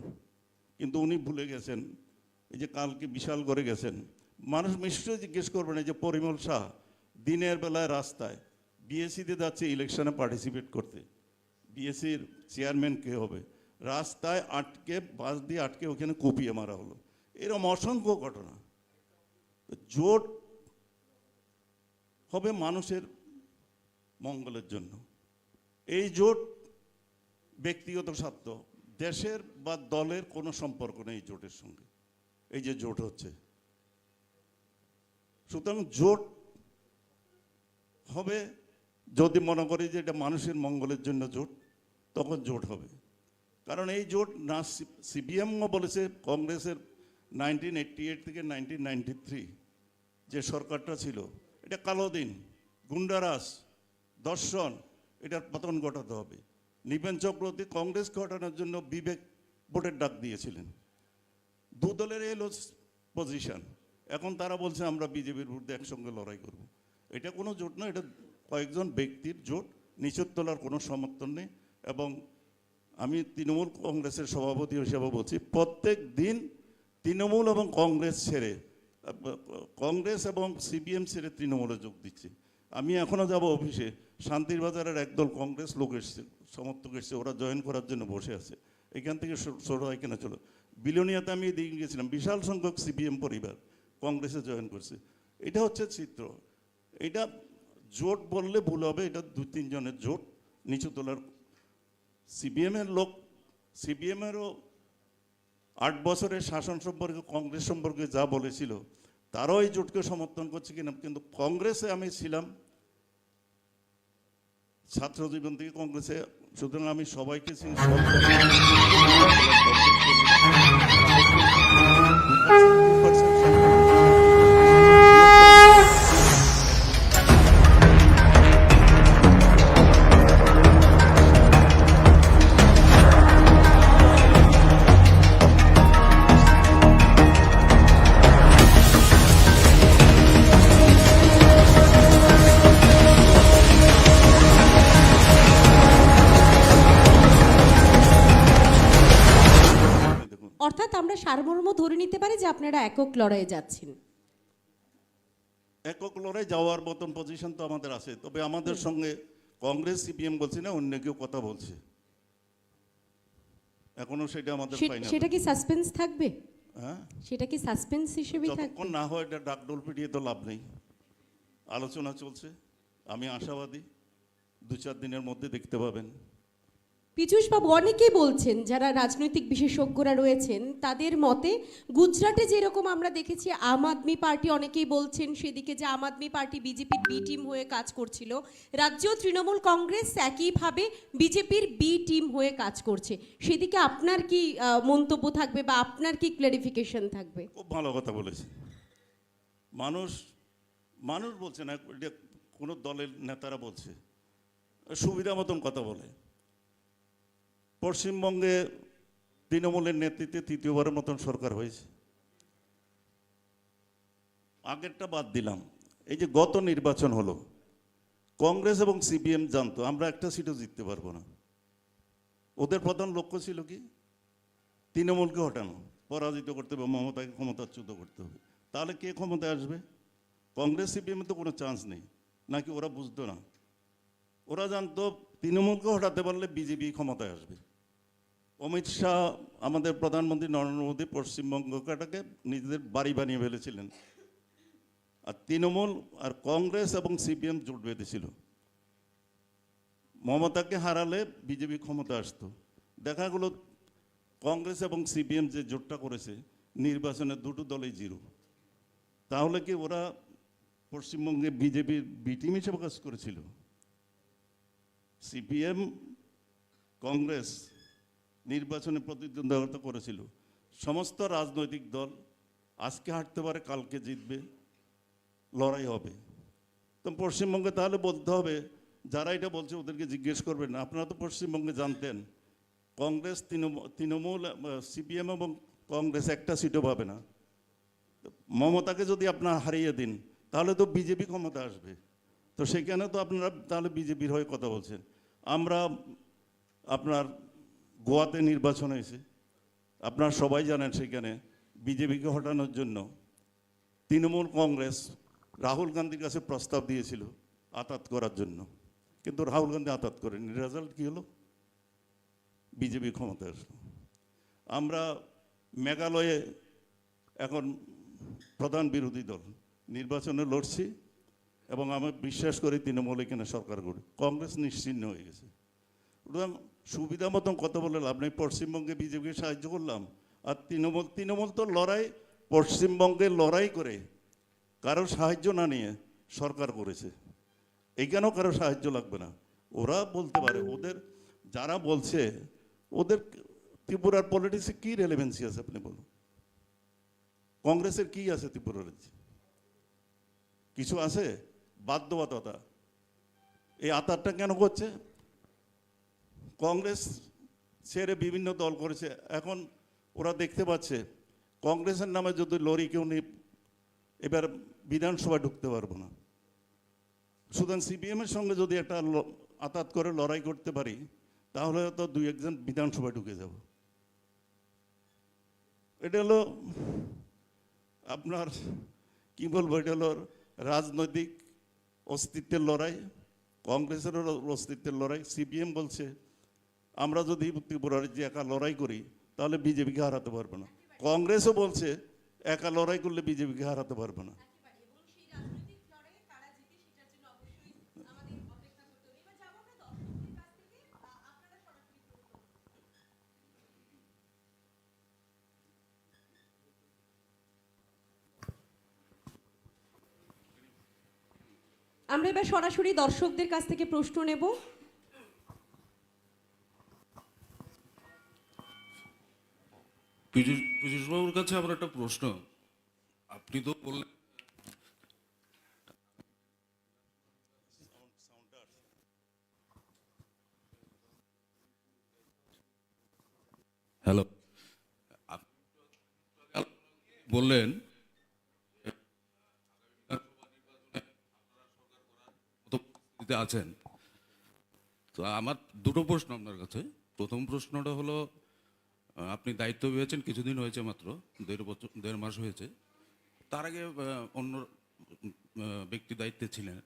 কিন্তু উনি ভুলে গেছেন এই যে কালকে বিশাল করে গেছেন। মানুষ নিশ্চয়ই জিজ্ঞেস করবেন, এই যে পরিমল শাহ দিনের বেলায় রাস্তায় বিএসসিতে যাচ্ছে ইলেকশনে পার্টিসিপেট করতে, বিএসসির চেয়ারম্যান কে হবে, রাস্তায় আটকে, বাস দিয়ে আটকে ওখানে কুপিয়ে মারা হলো। এরকম অসংখ্য ঘটনা। জোট হবে মানুষের মঙ্গলের জন্য। এই জোট ব্যক্তিগত স্বার্থ, দেশের বা দলের কোনো সম্পর্ক নেই জোটের সঙ্গে। এই যে জোট হচ্ছে, সুতরাং জোট হবে যদি মনে করি যে এটা মানুষের মঙ্গলের জন্য জোট, তখন জোট হবে। কারণ এই জোট না সিপিএমও বলেছে, কংগ্রেসের 1988 থেকে 1993 যে সরকারটা ছিল, এটা কালো দিন, গুন্ডারাজ, দর্শন, এটার পতন ঘটাতে হবে। নিপেন চক্রবর্তী কংগ্রেসকে হটানোর জন্য বিবেক ভোটের ডাক দিয়েছিলেন। দু দলের এলো পজিশন। এখন তারা বলছে আমরা বিজেপির বিরুদ্ধে একসঙ্গে লড়াই করব। এটা কোনো জোট না, এটা কয়েকজন ব্যক্তির জোট। নিচের তলার কোনো সমর্থন নেই। এবং আমি তৃণমূল কংগ্রেসের সভাপতি হিসেবে বলছি, প্রত্যেক দিন তৃণমূল এবং কংগ্রেস ছেড়ে, কংগ্রেস এবং সিপিএম ছেড়ে তৃণমূলে যোগ দিচ্ছি। আমি এখনও যাব অফিসে, শান্তির বাজারের একদল কংগ্রেস লোক এসছে, সমর্থক এসছে, ওরা জয়েন করার জন্য বসে আছে। এখান থেকে সরো এখানে চলো। বিলোনিয়াতে আমি এদিকে গেছিলাম, বিশাল সংখ্যক সিপিএম পরিবার কংগ্রেসে জয়েন করছে। এটা হচ্ছে চিত্র। এটা জোট বললে ভুল হবে, এটা 2-3 জনের জোট, নিচু তোলার। সিপিএমের লোক, সিপিএমেরও 8 বছরের শাসন সম্পর্কে, কংগ্রেস সম্পর্কে যা বলেছিল, তারাও এই জোটকে সমর্থন করছে কিনা। কিন্তু কংগ্রেসে আমি ছিলাম ছাত্র জীবন থেকে কংগ্রেসে, সুতরাং আমি সবাইকে চিনি। অর্থাৎ আমরা সারমর্ম ধরে নিতে পারি যে আপনারা একক লড়াইয়ে যাচ্ছেন। একক লড়াই যাওয়ার মতন পজিশন তো আমাদের আছে, তবে আমাদের সঙ্গে কংগ্রেস সিপিএম বলছি না, অন্য কেউ কথা বলছে, এখনো সেটা আমাদের ফাইনাল। সেটা কি সাসপেন্স থাকবে? হ্যাঁ, সেটা কি সাসপেন্স হিসেবে থাকবে? যতক্ষণ না হয় এটা ডাকডোল পিটিয়ে তো লাভ নেই, আলোচনা চলছে, আমি আশাবাদী 2-4 দিনের মধ্যে দেখতে পাবেন। পীযূষবাবু, অনেকেই বলছেন যারা রাজনৈতিক বিশেষজ্ঞরা রয়েছেন তাদের মতে গুজরাটে যেরকম আমরা দেখেছি আম আদমি পার্টি, অনেকেই বলছেন সেদিকে যে আম আদমি পার্টি বিজেপির বি টিম হয়ে কাজ করছিল, রাজ্য তৃণমূল কংগ্রেস একইভাবে বিজেপির বি টিম হয়ে কাজ করছে, সেদিকে আপনার কি মন্তব্য থাকবে বা আপনার কি ক্লারিফিকেশন থাকবে? খুব ভালো কথা বলেছে। মানুষ বলছে না, এটা কোনো দলের নেতারা বলছে, সুবিধা মতন কথা বলে। পশ্চিমবঙ্গে তৃণমূলের নেতৃত্বে 3য়বারের মতন সরকার হয়েছে। আগেরটা বাদ দিলাম, এই যে গত নির্বাচন হলো, কংগ্রেস এবং সিপিএম জানতো আমরা একটা সিটও জিততে পারবো না। ওদের প্রধান লক্ষ্য ছিল কি? তৃণমূলকে হটানো, পরাজিত করতে হবে, মমতাকে ক্ষমতাচ্যুত করতে হবে। তাহলে কে ক্ষমতায় আসবে? কংগ্রেস সিপিএমের তো কোনো চান্স নেই। নাকি ওরা বুঝতো না? ওরা জানতো তৃণমূলকে হটাতে পারলে বিজেপি ক্ষমতায় আসবে। অমিত শাহ, আমাদের প্রধানমন্ত্রী নরেন্দ্র মোদী পশ্চিমবঙ্গটাকে নিজেদের বাড়ি বানিয়ে ফেলেছিলেন, আর তৃণমূল আর কংগ্রেস এবং সিপিএম জোট বেঁধেছিল। মমতাকে হারালে বিজেপি ক্ষমতা আসতো। দেখা গেল কংগ্রেস এবং সিপিএম যে জোটটা করেছে, নির্বাচনে দুটো দলই জিরো। তাহলে কি ওরা পশ্চিমবঙ্গে বিজেপির বি টিম হিসেবে কাজ করেছিল? সিপিএম কংগ্রেস নির্বাচনে প্রতিদ্বন্দ্বিতা করেছিল। সমস্ত রাজনৈতিক দল আজকে হাঁটতে পারে, কালকে জিতবে, লড়াই হবে। তো পশ্চিমবঙ্গে তাহলে বলতে হবে, যারা এটা বলছে ওদেরকে জিজ্ঞেস করবেন, আপনারা তো পশ্চিমবঙ্গে জানতেন কংগ্রেস তৃণমূল সিপিএম এবং কংগ্রেস একটা সিটও পাবে না। মমতাকে যদি আপনারা হারিয়ে দিন তাহলে তো বিজেপি ক্ষমতা আসবে। তো সেখানে তো আপনারা তাহলে বিজেপির হয়ে কথা বলছেন। আমরা আপনার গোয়াতে নির্বাচন হয়েছে, আপনারা সবাই জানেন, সেখানে বিজেপিকে হটানোর জন্য তৃণমূল কংগ্রেস রাহুল গান্ধীর কাছে প্রস্তাব দিয়েছিল আতাত করার জন্য, কিন্তু রাহুল গান্ধী আতাত করেনি। রেজাল্ট কী হলো? বিজেপি ক্ষমতায় আসলো। আমরা মেঘালয়ে এখন প্রধান বিরোধী দল নির্বাচনে লড়ছি এবং আমি বিশ্বাস করি তৃণমূল এখানে সরকার গড়ে। কংগ্রেস নিশ্চিহ্ন হয়ে গেছে। সুবিধা মতন কথা বলে লাভ নেই। পশ্চিমবঙ্গে বিজেপিকে সাহায্য করলাম, আর তৃণমূল তো পশ্চিমবঙ্গে লড়াই করে কারো সাহায্য না নিয়ে সরকার করেছে। এইখানেও কারো সাহায্য লাগবে না। ওরা বলতে পারে, ওদের যারা বলছে ওদের ত্রিপুরার পলিটিক্সে কী রেলেভেন্সি আছে আপনি বলুন? কংগ্রেসের কি আছে ত্রিপুরা রাজ্যে? কিছু আছে? বাধ্যবাধকতা। এই আতারটা কেন করছে? কংগ্রেস ছেড়ে বিভিন্ন দল করেছে। এখন ওরা দেখতে পাচ্ছে কংগ্রেসের নামে যদি লড়ি কেউ নেই, এবার বিধানসভায় ঢুকতে পারবো না। সুতরাং সিপিএমের সঙ্গে যদি একটা আতাত করে লড়াই করতে পারি, তাহলে তো 2-1 জন বিধানসভায় ঢুকে যাব। এটা হলো আপনার কি বলবো, এটা হলো রাজনৈতিক অস্তিত্বের লড়াই, কংগ্রেসেরও অস্তিত্বের লড়াই। সিপিএম বলছে আমরা যদি ত্রিপুরার যে একা লড়াই করি তাহলে বিজেপিকে হারাতে পারবে না। কংগ্রেসও বলছে একা লড়াই করলে বিজেপিকে হারাতে পারবে না। আমরা এবার সরাসরি দর্শকদের কাছ থেকে প্রশ্ন নেব। পীযূষবাবুর কাছে আমার একটা প্রশ্ন। আপনি তো বললেন হ্যালো, বললেন আছেন। তো আমার দুটো প্রশ্ন আপনার কাছে। প্রথম প্রশ্নটা হলো, আপনি দায়িত্ব পেয়েছেন কিছুদিন হয়েছে মাত্র, 1.5 মাস হয়েছে। তার আগে অন্য ব্যক্তি দায়িত্বে ছিলেন।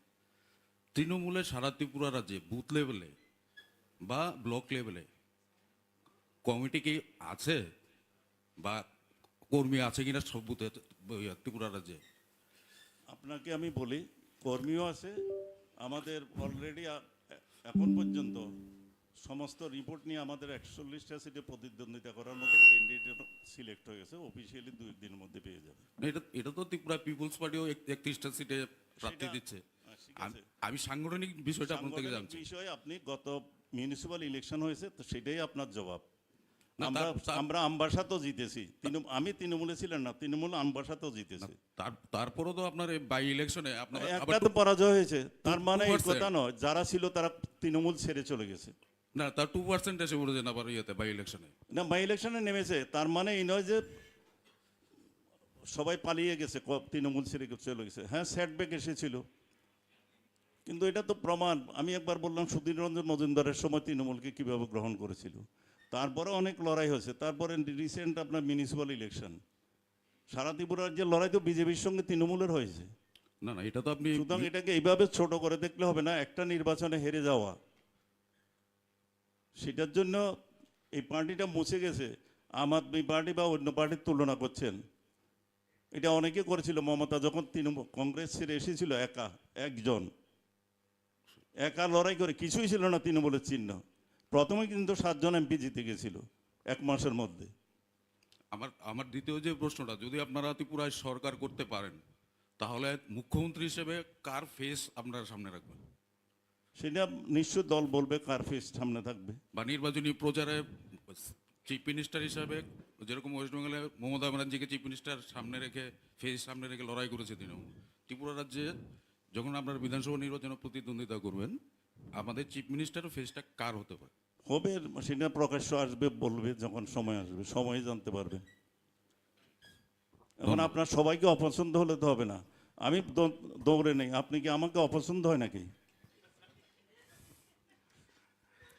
তৃণমূলে সারা ত্রিপুরা রাজ্যে বুথ লেভেলে বা ব্লক লেভেলে কমিটি কি আছে বা কর্মী আছে কিনা সব বুথে ত্রিপুরা রাজ্যে? আপনাকে আমি বলি, কর্মীও আছে আমাদের অলরেডি। এখন পর্যন্ত সমস্ত রিপোর্ট নিয়ে আমাদের 41টা সিটে প্রতিদ্বন্দ্বিতা করার মতো ক্যান্ডিডেট সিলেক্ট হয়ে গেছে, অফিসিয়ালি 2 দিনের মধ্যে পেয়ে যাবে। এটা তো ত্রিপুরা পিপুলস পার্টিও 31টা সিটে প্রার্থী দিচ্ছে। আমি সাংগঠনিক বিষয়টা আপনার থেকে জানছি। বিষয় আপনি গত মিউনিসিপ্যাল ইলেকশন হয়েছে, তো সেটাই আপনার জবাব। আমরা আমবাসাতেও জিতেছি, আমি তৃণমূলে ছিলেন না, তৃণমূল আমবাসাতেও জিতেছি। তারপরেও তো আপনার বাই ইলেকশনে আপনার একটা তো পরাজয় হয়েছে, তার মানে এই কথা নয় যারা ছিল তারা তৃণমূল ছেড়ে চলে গেছে। না, তার 2% এসে পড়েছে না ইয়েতে বাই ইলেকশনে। না, বাই ইলেকশনে নেমেছে, তার মানে এই নয় যে সবাই পালিয়ে গেছে, তৃণমূল ছেড়ে চলে গেছে। হ্যাঁ, সেটব্যাক এসেছিল, কিন্তু এটা তো প্রমাণ। আমি একবার বললাম সুধীর রঞ্জন মজুমদারের সময় তৃণমূলকে কীভাবে গ্রহণ করেছিল, তারপরে অনেক লড়াই হয়েছে। তারপরে রিসেন্ট আপনার মিউনিসিপ্যাল ইলেকশন, সারা ত্রিপুরার যে লড়াই তো বিজেপির সঙ্গে তৃণমূলের হয়েছে। না, এটা তো আপনি, সুতরাং এটাকে এইভাবে ছোট করে দেখলে হবে না। একটা নির্বাচনে হেরে যাওয়া, সেটার জন্য এই পার্টিটা মুছে গেছে। আম আদমি পার্টি বা অন্য পার্টির তুলনা করছেন, এটা অনেকে করেছিল। মমতা যখন কংগ্রেস ছেড়ে এসেছিল একজন একা লড়াই করে, কিছুই ছিল না তৃণমূলের চিহ্ন, প্রথমে কিন্তু 7 জন এমপি জিতে গেছিল 1 মাসের মধ্যে। আমার দ্বিতীয় যে প্রশ্নটা, যদি আপনারা ত্রিপুরায় সরকার করতে পারেন, তাহলে মুখ্যমন্ত্রী হিসেবে কার ফেস আপনারা সামনে রাখবেন? সেটা নিশ্চয় দল বলবে কার ফেস সামনে থাকবে। বা নির্বাচনী প্রচারে চিফ মিনিস্টার হিসাবে, যেরকম ওয়েস্ট বেঙ্গলে মমতা ব্যানার্জিকে চিফ মিনিস্টার সামনে রেখে সামনে রেখে লড়াই করেছে তৃণমূল, ত্রিপুরা রাজ্যে যখন আপনারা বিধানসভা নির্বাচনে প্রতিদ্বন্দ্বিতা করবেন, আমাদের চিফ মিনিস্টারও ফেসটা কার হতে পারে? হবে, সেটা প্রকাশ্য আসবে, বলবে যখন সময় আসবে, সময় জানতে পারবে। এখন আপনার সবাইকে অপছন্দ হলে তো হবে না। আমি দৌড়ে নেই, আপনি কি আমাকে অপছন্দ হয় নাকি?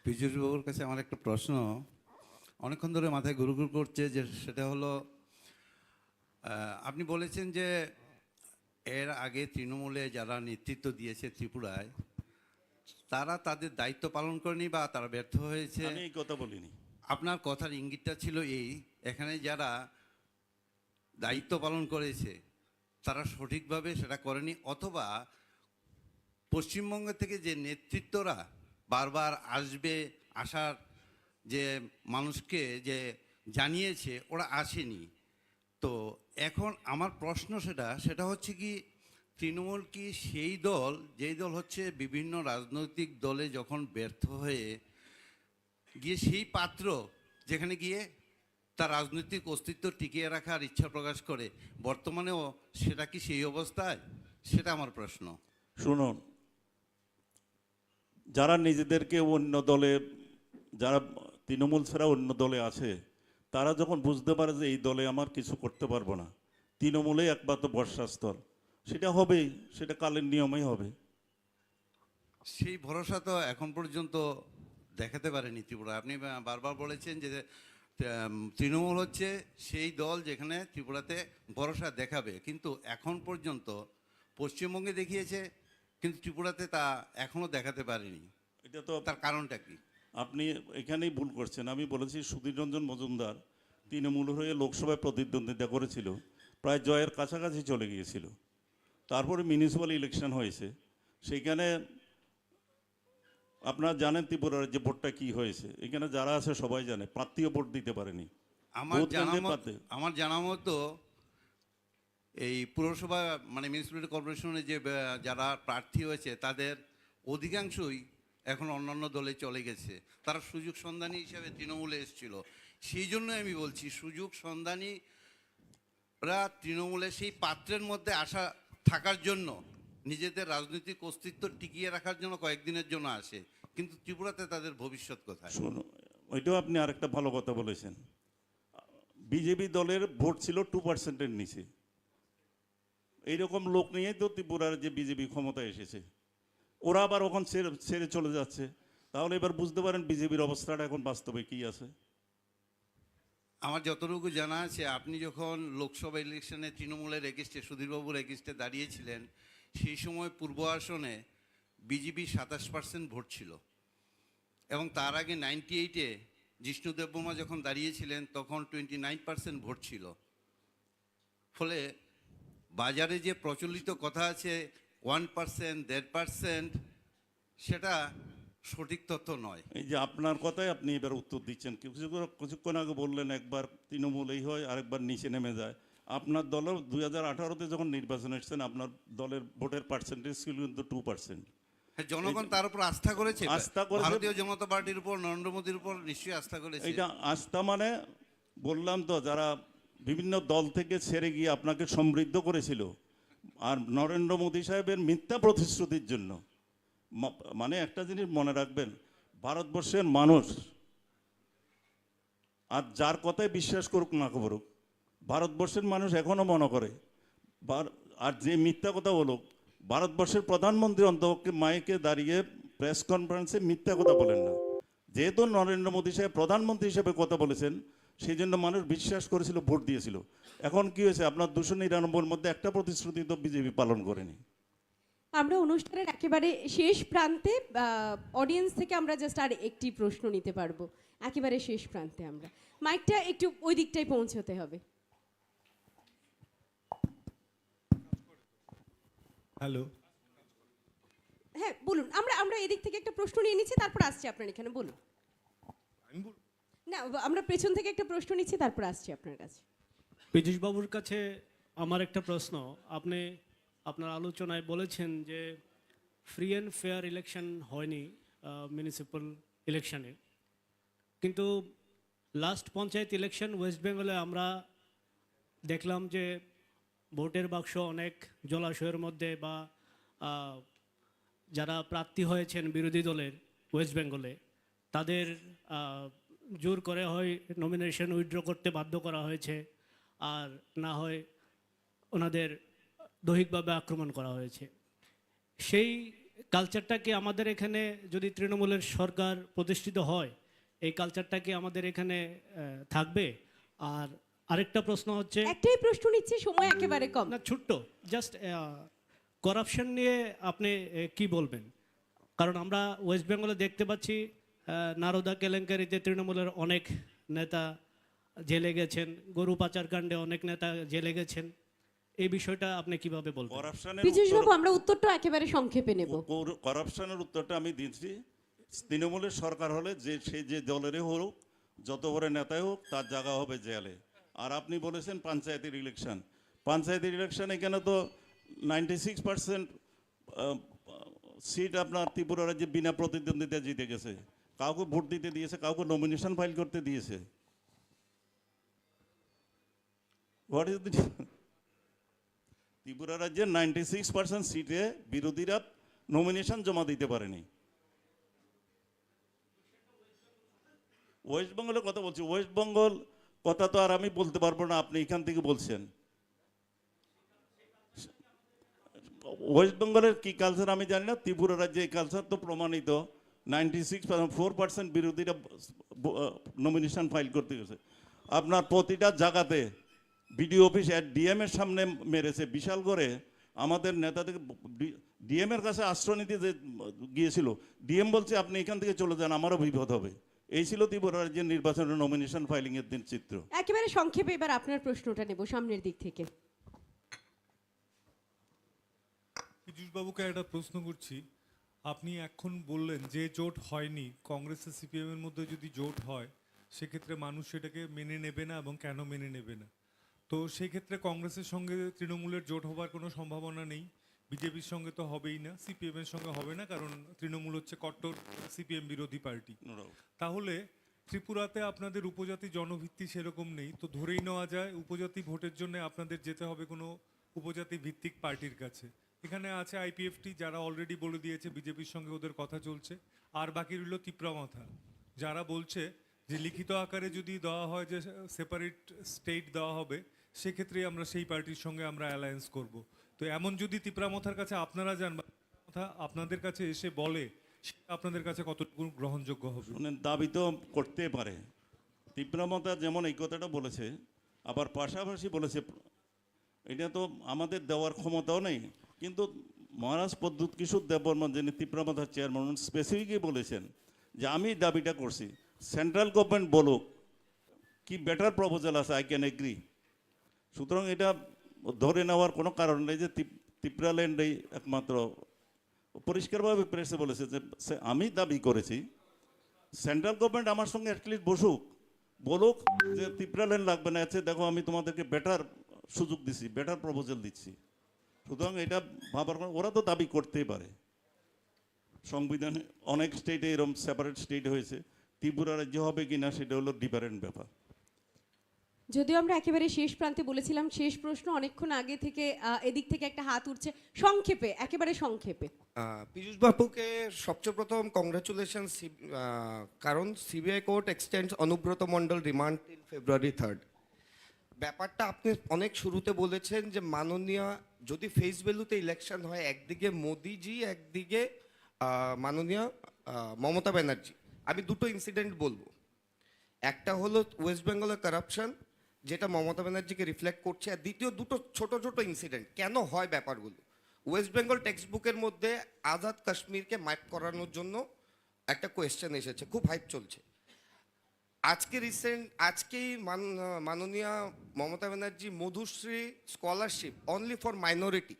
পীযূষবাবুর কাছে আমার একটা প্রশ্ন অনেকক্ষণ ধরে মাথায় ঘুরঘুর করছে, যে সেটা হলো, আপনি বলেছেন যে এর আগে তৃণমূলে যারা নেতৃত্ব দিয়েছে ত্রিপুরায়, তারা তাদের দায়িত্ব পালন করেনি বা তারা ব্যর্থ হয়েছে। আমি এই কথা বলিনি। আপনার কথার ইঙ্গিতটা ছিল এখানে যারা দায়িত্ব পালন করেছে তারা সঠিকভাবে সেটা করেনি, অথবা পশ্চিমবঙ্গ থেকে যে নেতৃত্বরা বারবার আসার যে মানুষকে যে জানিয়েছে ওরা আসেনি। তো এখন আমার প্রশ্ন সেটা হচ্ছে কি, তৃণমূল কি সেই দল যেই দল হচ্ছে বিভিন্ন রাজনৈতিক দলে যখন ব্যর্থ হয়ে গিয়ে সেই পাত্র যেখানে গিয়ে তার রাজনৈতিক অস্তিত্ব টিকিয়ে রাখার ইচ্ছা প্রকাশ করে, বর্তমানেও সেটা কি সেই অবস্থায়? সেটা আমার প্রশ্ন। শুনুন, যারা নিজেদেরকে অন্য দলে, যারা তৃণমূল ছাড়া অন্য দলে আছে, তারা যখন বুঝতে পারে যে এই দলে আমার কিছু করতে পারবো না, তৃণমূলেই একমাত্র বর্ষাস্থল, সেটা হবেই, সেটা কালের নিয়মেই হবে। সেই ভরসা তো এখন পর্যন্ত দেখাতে পারেনি ত্রিপুরা। আপনি বারবার বলেছেন যে তৃণমূল হচ্ছে সেই দল যেখানে ত্রিপুরাতে ভরসা দেখাবে, কিন্তু এখন পর্যন্ত পশ্চিমবঙ্গে দেখিয়েছে, কিন্তু ত্রিপুরাতে তা এখনও দেখাতে পারেনি। এটা তো তার কারণটা কি? আপনি এখানেই ভুল করছেন। আমি বলেছি সুধীর রঞ্জন মজুমদার তৃণমূল হয়ে লোকসভায় প্রতিদ্বন্দ্বিতা করেছিল, প্রায় জয়ের কাছাকাছি চলে গিয়েছিল। তারপরে মিউনিসিপ্যাল ইলেকশন হয়েছে, সেইখানে আপনারা জানেন ত্রিপুরার যে ভোটটা কি হয়েছে, এখানে যারা আছে সবাই জানে, প্রার্থীও ভোট দিতে পারেনি। আমার জানা মতো এই পুরসভা মানে মিউনিসিপ্যালিটি কর্পোরেশনে যে যারা প্রার্থী হয়েছে তাদের অধিকাংশই এখন অন্যান্য দলে চলে গেছে। তারা সুযোগ সন্ধানী হিসাবে তৃণমূলে এসেছিল। সেই জন্য আমি বলছি, সুযোগ সন্ধানীরা তৃণমূলে সেই পাত্রের মধ্যে আসা থাকার জন্য, নিজেদের রাজনৈতিক অস্তিত্ব টিকিয়ে রাখার জন্য কয়েকদিনের জন্য আসে, কিন্তু ত্রিপুরাতে তাদের ভবিষ্যৎ কোথায়? শুনুন, ওইটাও আপনি আরেকটা ভালো কথা বলেছেন। বিজেপি দলের ভোট ছিল 2%-এর নিচে। এইরকম লোক নিয়েই তো ত্রিপুরার যে বিজেপি ক্ষমতায় এসেছে, ওরা আবার ওখান ছেড়ে চলে যাচ্ছে। তাহলে এবার বুঝতে পারেন বিজেপির অবস্থাটা এখন বাস্তবে কি আছে। আমার যতটুকু জানা আছে, আপনি যখন লোকসভা ইলেকশনে তৃণমূলের এগেস্টে সুধীরবাবুর এগেস্টে দাঁড়িয়েছিলেন, সেই সময় পূর্ব আসনে বিজেপি 27% ভোট ছিল, এবং তার আগে 98-এ জিষ্ণু দেববর্মা যখন দাঁড়িয়েছিলেন তখন 29% ভোট ছিল। ফলে বাজারে যে প্রচলিত কথা আছে 1%, 1.5%, সেটা সঠিক তথ্য নয়। এই যে আপনার কথায় আপনি এবার উত্তর দিচ্ছেন, কিছুক্ষণ আগে বললেন একবার তৃণমূল এই হয় আরেকবার নিচে নেমে যায়। আপনার দলের 2018-তে যখন নির্বাচন এসেছেন আপনার দলের ভোটের পার্সেন্টেজ ছিল কিন্তু 2%। জনগণ তার উপর আস্থা করেছে, আস্থা করেছে, ভারতীয় জনতা পার্টির উপর, নরেন্দ্র মোদীর উপর নিশ্চয়ই আস্থা করেছে। এটা আস্থা মানে বললাম তো, যারা বিভিন্ন দল থেকে ছেড়ে গিয়ে আপনাকে সমৃদ্ধ করেছিল, আর নরেন্দ্র মোদী সাহেবের মিথ্যা প্রতিশ্রুতির জন্য। মানে একটা জিনিস মনে রাখবেন, ভারতবর্ষের মানুষ আর যার কথায় বিশ্বাস করুক না করুক, ভারতবর্ষের মানুষ এখনও মনে করে, আর যে মিথ্যা কথা বলুক, ভারতবর্ষের প্রধানমন্ত্রী অন্তপক্ষে মাইকে দাঁড়িয়ে প্রেস কনফারেন্সে মিথ্যা কথা বলেন না। যেহেতু নরেন্দ্র মোদী সাহেব প্রধানমন্ত্রী হিসেবে কথা বলেছেন, সেই জন্য মানুষ বিশ্বাস করেছিল, ভোট দিয়েছিল। এখন কি হয়েছে, আপনার 299-র মধ্যে একটা প্রতিশ্রুতি তো বিজেপি পালন করেনি। আমরা অনুষ্ঠানের একেবারে শেষ প্রান্তে, অডিয়েন্স থেকে আমরা জাস্ট আর একটি প্রশ্ন নিতে পারবো, একেবারে শেষ প্রান্তে। আমরা মাইকটা একটু ওই দিকটাই পৌঁছতে হবে। হ্যালো, হ্যাঁ বলুন। আমরা এদিক থেকে একটা প্রশ্ন নিয়ে নিচ্ছি, তারপর আসছি আপনার এখানে, বলুন। না, আমরা পেছন থেকে একটা প্রশ্ন নিচ্ছি, তারপর আসছি আপনার কাছে। পীযূষ বাবুর কাছে আমার একটা প্রশ্ন। আপনি আপনার আলোচনায় বলেছেন যে ফ্রি অ্যান্ড ফেয়ার ইলেকশন হয়নি মিউনিসিপ্যাল ইলেকশনে, কিন্তু লাস্ট পঞ্চায়েত ইলেকশন ওয়েস্ট বেঙ্গলে আমরা দেখলাম যে ভোটের বাক্স অনেক জলাশয়ের মধ্যে, বা যারা প্রার্থী হয়েছেন বিরোধী দলের ওয়েস্ট বেঙ্গলে, তাদের জোর করে হয় নমিনেশন উইথড্র করতে বাধ্য করা হয়েছে, আর না হয় ওনাদের দৈহিকভাবে আক্রমণ করা হয়েছে। সেই কালচারটা কি আমাদের এখানে, যদি তৃণমূলের সরকার প্রতিষ্ঠিত হয়, এই কালচারটা কি আমাদের এখানে থাকবে? আর আরেকটা প্রশ্ন হচ্ছে, একটাই প্রশ্ন নিচ্ছে, সময় একেবারে কম। না, ছোট্ট, জাস্ট করাপশন নিয়ে আপনি কি বলবেন? কারণ আমরা ওয়েস্ট বেঙ্গলে দেখতে পাচ্ছি নারদা কেলেঙ্কারিতে তৃণমূলের অনেক নেতা জেলে গেছেন, গরু পাচার কাণ্ডে অনেক নেতা জেলে গেছেন। এই বিষয়টা আপনি কিভাবে বলবেন? পীযূষবাবু, আমরা উত্তরটা একেবারে সংক্ষেপে নেব। করাপশনের উত্তরটা আমি দিচ্ছি। তৃণমূলের সরকার হলে সে যে দলেরই হোক, যত বড় নেতাই হোক, তার জায়গা হবে জেলে। আর আপনি বলেছেন পঞ্চায়েতের ইলেকশন, পঞ্চায়েতের ইলেকশন এখানে তো 96% সিট আপনার ত্রিপুরা রাজ্যে বিনা প্রতিদ্বন্দ্বিতা জিতে গেছে। কাউকে ভোট দিতে দিয়েছে, কাউকে নমিনেশন ফাইল করতে দিয়েছে। হোয়াট ইজ দ্য ত্রিপুরা রাজ্যের 96% সিটে বিরোধীরা নমিনেশন জমা দিতে পারেনি। ওয়েস্ট বেঙ্গলের কথা বলছি, ওয়েস্ট বেঙ্গল কথা তো আর আমি বলতে পারবো না, আপনি এখান থেকে বলছেন। ওয়েস্ট বেঙ্গলের কি কালচার আমি জানি না, ত্রিপুরা রাজ্যে এই কালচার তো প্রমাণিত। 96% বিরোধীরা নমিনেশন ফাইল করতে গেছে। আপনার প্রতিটা জায়গাতে বিডিও অফিস ডিএম এর সামনে মেরেছে বিশাল করে। আমাদের নেতাদের ডিএম এর কাছে আশ্রয় নিতে গিয়েছিল, ডিএম বলছে আপনি এখান থেকে চলে যান, আমারও বিপদ হবে। এই ছিল ত্রিপুরা রাজ্যের নির্বাচনের নমিনেশন ফাইলিং এর দিন চিত্র। একেবারে সংক্ষেপে এবার আপনার প্রশ্নটা নেব সামনের দিক থেকে। পীযূষ বাবুকে একটা প্রশ্ন করছি। আপনি এখন বললেন যে জোট হয়নি, কংগ্রেস আর সিপিএম এর মধ্যে যদি জোট হয় সেক্ষেত্রে মানুষ সেটাকে মেনে নেবে না, এবং কেন মেনে নেবে না? তো সেই ক্ষেত্রে কংগ্রেসের সঙ্গে তৃণমূলের জোট হবার কোনো সম্ভাবনা নেই, বিজেপির সঙ্গে তো হবেই না, সিপিএম এর সঙ্গে হবে না, কারণ তৃণমূল হচ্ছে কট্টর সিপিএম বিরোধী পার্টি। তাহলে ত্রিপুরাতে আপনাদের উপজাতি জনভিত্তি সেরকম নেই, তো ধরেই নেওয়া যায় উপজাতি ভোটের জন্য আপনাদের যেতে হবে কোনো উপজাতি ভিত্তিক পার্টির কাছে। এখানে আছে আইপিএফটি, যারা অলরেডি বলে দিয়েছে বিজেপির সঙ্গে ওদের কথা চলছে। আর বাকি রইল তিপ্রা মথা, যারা বলছে যে লিখিত আকারে যদি দেওয়া হয় যে সেপারেট স্টেট দেওয়া হবে, সেক্ষেত্রে আমরা সেই পার্টির সঙ্গে আমরা অ্যালায়েন্স করব। তো এমন যদি তিপ্রা মথার কাছে আপনারা যান, বা আপনাদের কাছে এসে বলে, সেটা আপনাদের কাছে কতটুকু গ্রহণযোগ্য হবে? দাবি তো করতে পারে, ত্রিপুরা মতা যেমন এই কথাটা বলেছে, আবার পাশাপাশি বলেছে এটা তো আমাদের দেওয়ার ক্ষমতাও নেই, কিন্তু মহারাজ প্রদ্যুৎ কিশোর দেববর্মন যিনি ত্রিপুরা মতার চেয়ারম্যান স্পেসিফিকই বলেছেন যে আমি দাবিটা করছি সেন্ট্রাল গভর্নমেন্ট বলুক কি বেটার প্রপোজাল আছে, আই ক্যান এগ্রি। সুতরাং এটা ধরে নেওয়ার কোনো কারণ নেই যে ত্রিপুরা ল্যান্ডেই একমাত্র, পরিষ্কারভাবে প্রেসে বলেছে যে আমি দাবি করেছি সেন্ট্রাল গভর্নমেন্ট আমার সঙ্গে অ্যাটলিস্ট বসুক, বলুক যে ত্রিপুরা ল্যান্ড লাগবে না, আছে দেখো আমি তোমাদেরকে বেটার সুযোগ দিচ্ছি, বেটার প্রপোজাল দিচ্ছি। সুতরাং এটা ভাবার ওরা তো দাবি করতেই পারে। সংবিধানে অনেক স্টেটে এরকম সেপারেট স্টেট হয়েছে, ত্রিপুরা রাজ্য হবে কিনা সেটা হলো ডিফারেন্ট ব্যাপার। যদিও আমরা একেবারে শেষ প্রান্তে বলেছিলাম শেষ প্রশ্ন, অনেকক্ষণ আগে থেকে এদিক থেকে একটা হাত উঠছে, সংক্ষেপে, একেবারে সংক্ষেপে। পীযূষ বাবুকে সবচেয়ে প্রথম কংগ্রাচুলেশন, কারণ CBI court extends Anubrata Mondal remand till February 3rd। ব্যাপারটা আপনি অনেক শুরুতে বলেছেন যে মাননীয় যদি ফেস ভ্যালুতে ইলেকশন হয়, একদিকে মোদিজি, একদিকে মাননীয় মমতা ব্যানার্জি। আমি দুটো ইনসিডেন্ট বলবো, একটা হলো ওয়েস্ট বেঙ্গলের কারাপশন যেটা মমতা ব্যানার্জিকে রিফ্লেক্ট করছে, আর দ্বিতীয় দুটো ছোট ছোট ইনসিডেন্ট কেন হয় ব্যাপারগুলো। ওয়েস্ট বেঙ্গল টেক্সট বুকের মধ্যে আজাদ কাশ্মীরকে মাইক করানোর জন্য একটা কোয়েশ্চেন এসেছে, খুব হাইপ চলছে। আজকেই মাননীয় Mamata Banerjee Madhushree scholarship only for minority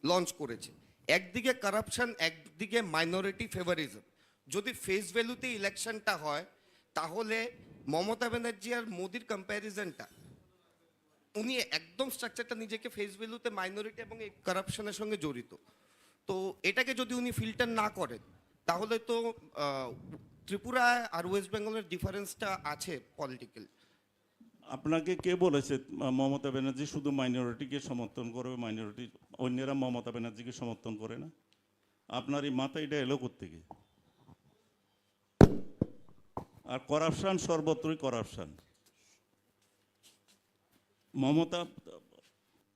launch করেছে। একদিকে কারাপশন, একদিকে মাইনরিটি ফেভারিজম। যদি ফেস ভ্যালুতে ইলেকশনটা হয় তাহলে মমতা ব্যানার্জি আর মোদির কম্প্যারিজনটা, উনি একদম স্ট্রাকচারটা নিজেকে ফেস ভ্যালুতে মাইনরিটি এবং এই কারাপশনের সঙ্গে জড়িত, তো এটাকে যদি উনি ফিল্টার না করেন তাহলে তো ত্রিপুরা আর ওয়েস্ট বেঙ্গলের ডিফারেন্সটা আছে পলিটিক্যাল। আপনাকে কে বলেছে মমতা ব্যানার্জি শুধু মাইনরিটিকে সমর্থন করবে, মাইনরিটি অন্যরা মমতা ব্যানার্জিকে সমর্থন করে না? আপনার এই মাথায় এটা এলো কোত্থেকে? আর করাপশন, সর্বত্রই করাপশন। মমতা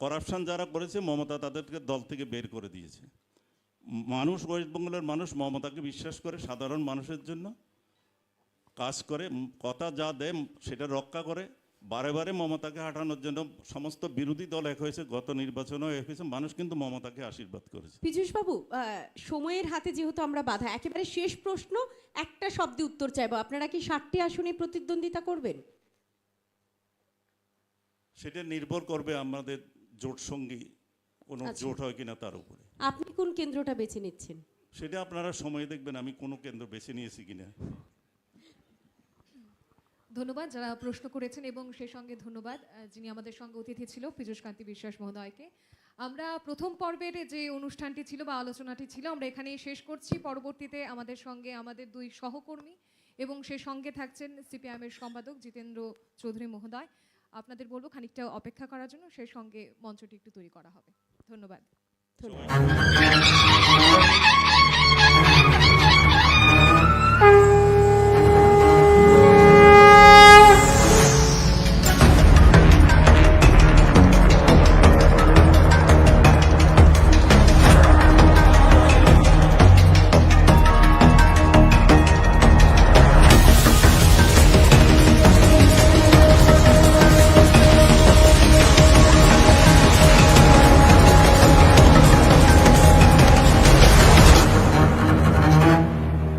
করাপশন যারা করেছে মমতা তাদেরকে দল থেকে বের করে দিয়েছে। মানুষ, ওয়েস্ট বেঙ্গলের মানুষ মমতাকে বিশ্বাস করে, সাধারণ মানুষের জন্য কাজ করে, কথা যা দেয় সেটা রক্ষা করে। বারে বারে মমতাকে হাঁটানোর জন্য সমস্ত বিরোধী দল এক হয়েছে, গত নির্বাচনেও এক হয়েছে, মানুষ কিন্তু মমতাকে আশীর্বাদ করেছে। পীযূষ বাবু, সময়ের হাতে যেহেতু আমরা বাধা, একেবারে শেষ প্রশ্ন, একটা শব্দে উত্তর চাইবো, আপনারা কি 60টি আসনে প্রতিদ্বন্দ্বিতা করবেন? সেটা নির্ভর করবে আমাদের জোট সঙ্গী কোনো জোট হয় কিনা তার উপরে। আপনি কোন কেন্দ্রটা বেছে নিচ্ছেন? সেটা আপনারা সময় দেখবেন আমি কোনো কেন্দ্র বেছে নিয়েছি কিনা। ধন্যবাদ যারা প্রশ্ন করেছেন, এবং সেই সঙ্গে ধন্যবাদ যিনি আমাদের সঙ্গে অতিথি ছিল পীযূষ কান্তি বিশ্বাস মহোদয়কে। আমরা প্রথম পর্বের যে অনুষ্ঠানটি ছিল বা আলোচনাটি ছিল আমরা এখানেই শেষ করছি। পরবর্তীতে আমাদের সঙ্গে আমাদের দুই সহকর্মী এবং সেই সঙ্গে থাকছেন সিপিআইএমের সম্পাদক জিতেন্দ্র চৌধুরী মহোদয়। আপনাদের বলবো খানিকটা অপেক্ষা করার জন্য, সেই সঙ্গে মঞ্চটি একটু তৈরি করা হবে। ধন্যবাদ।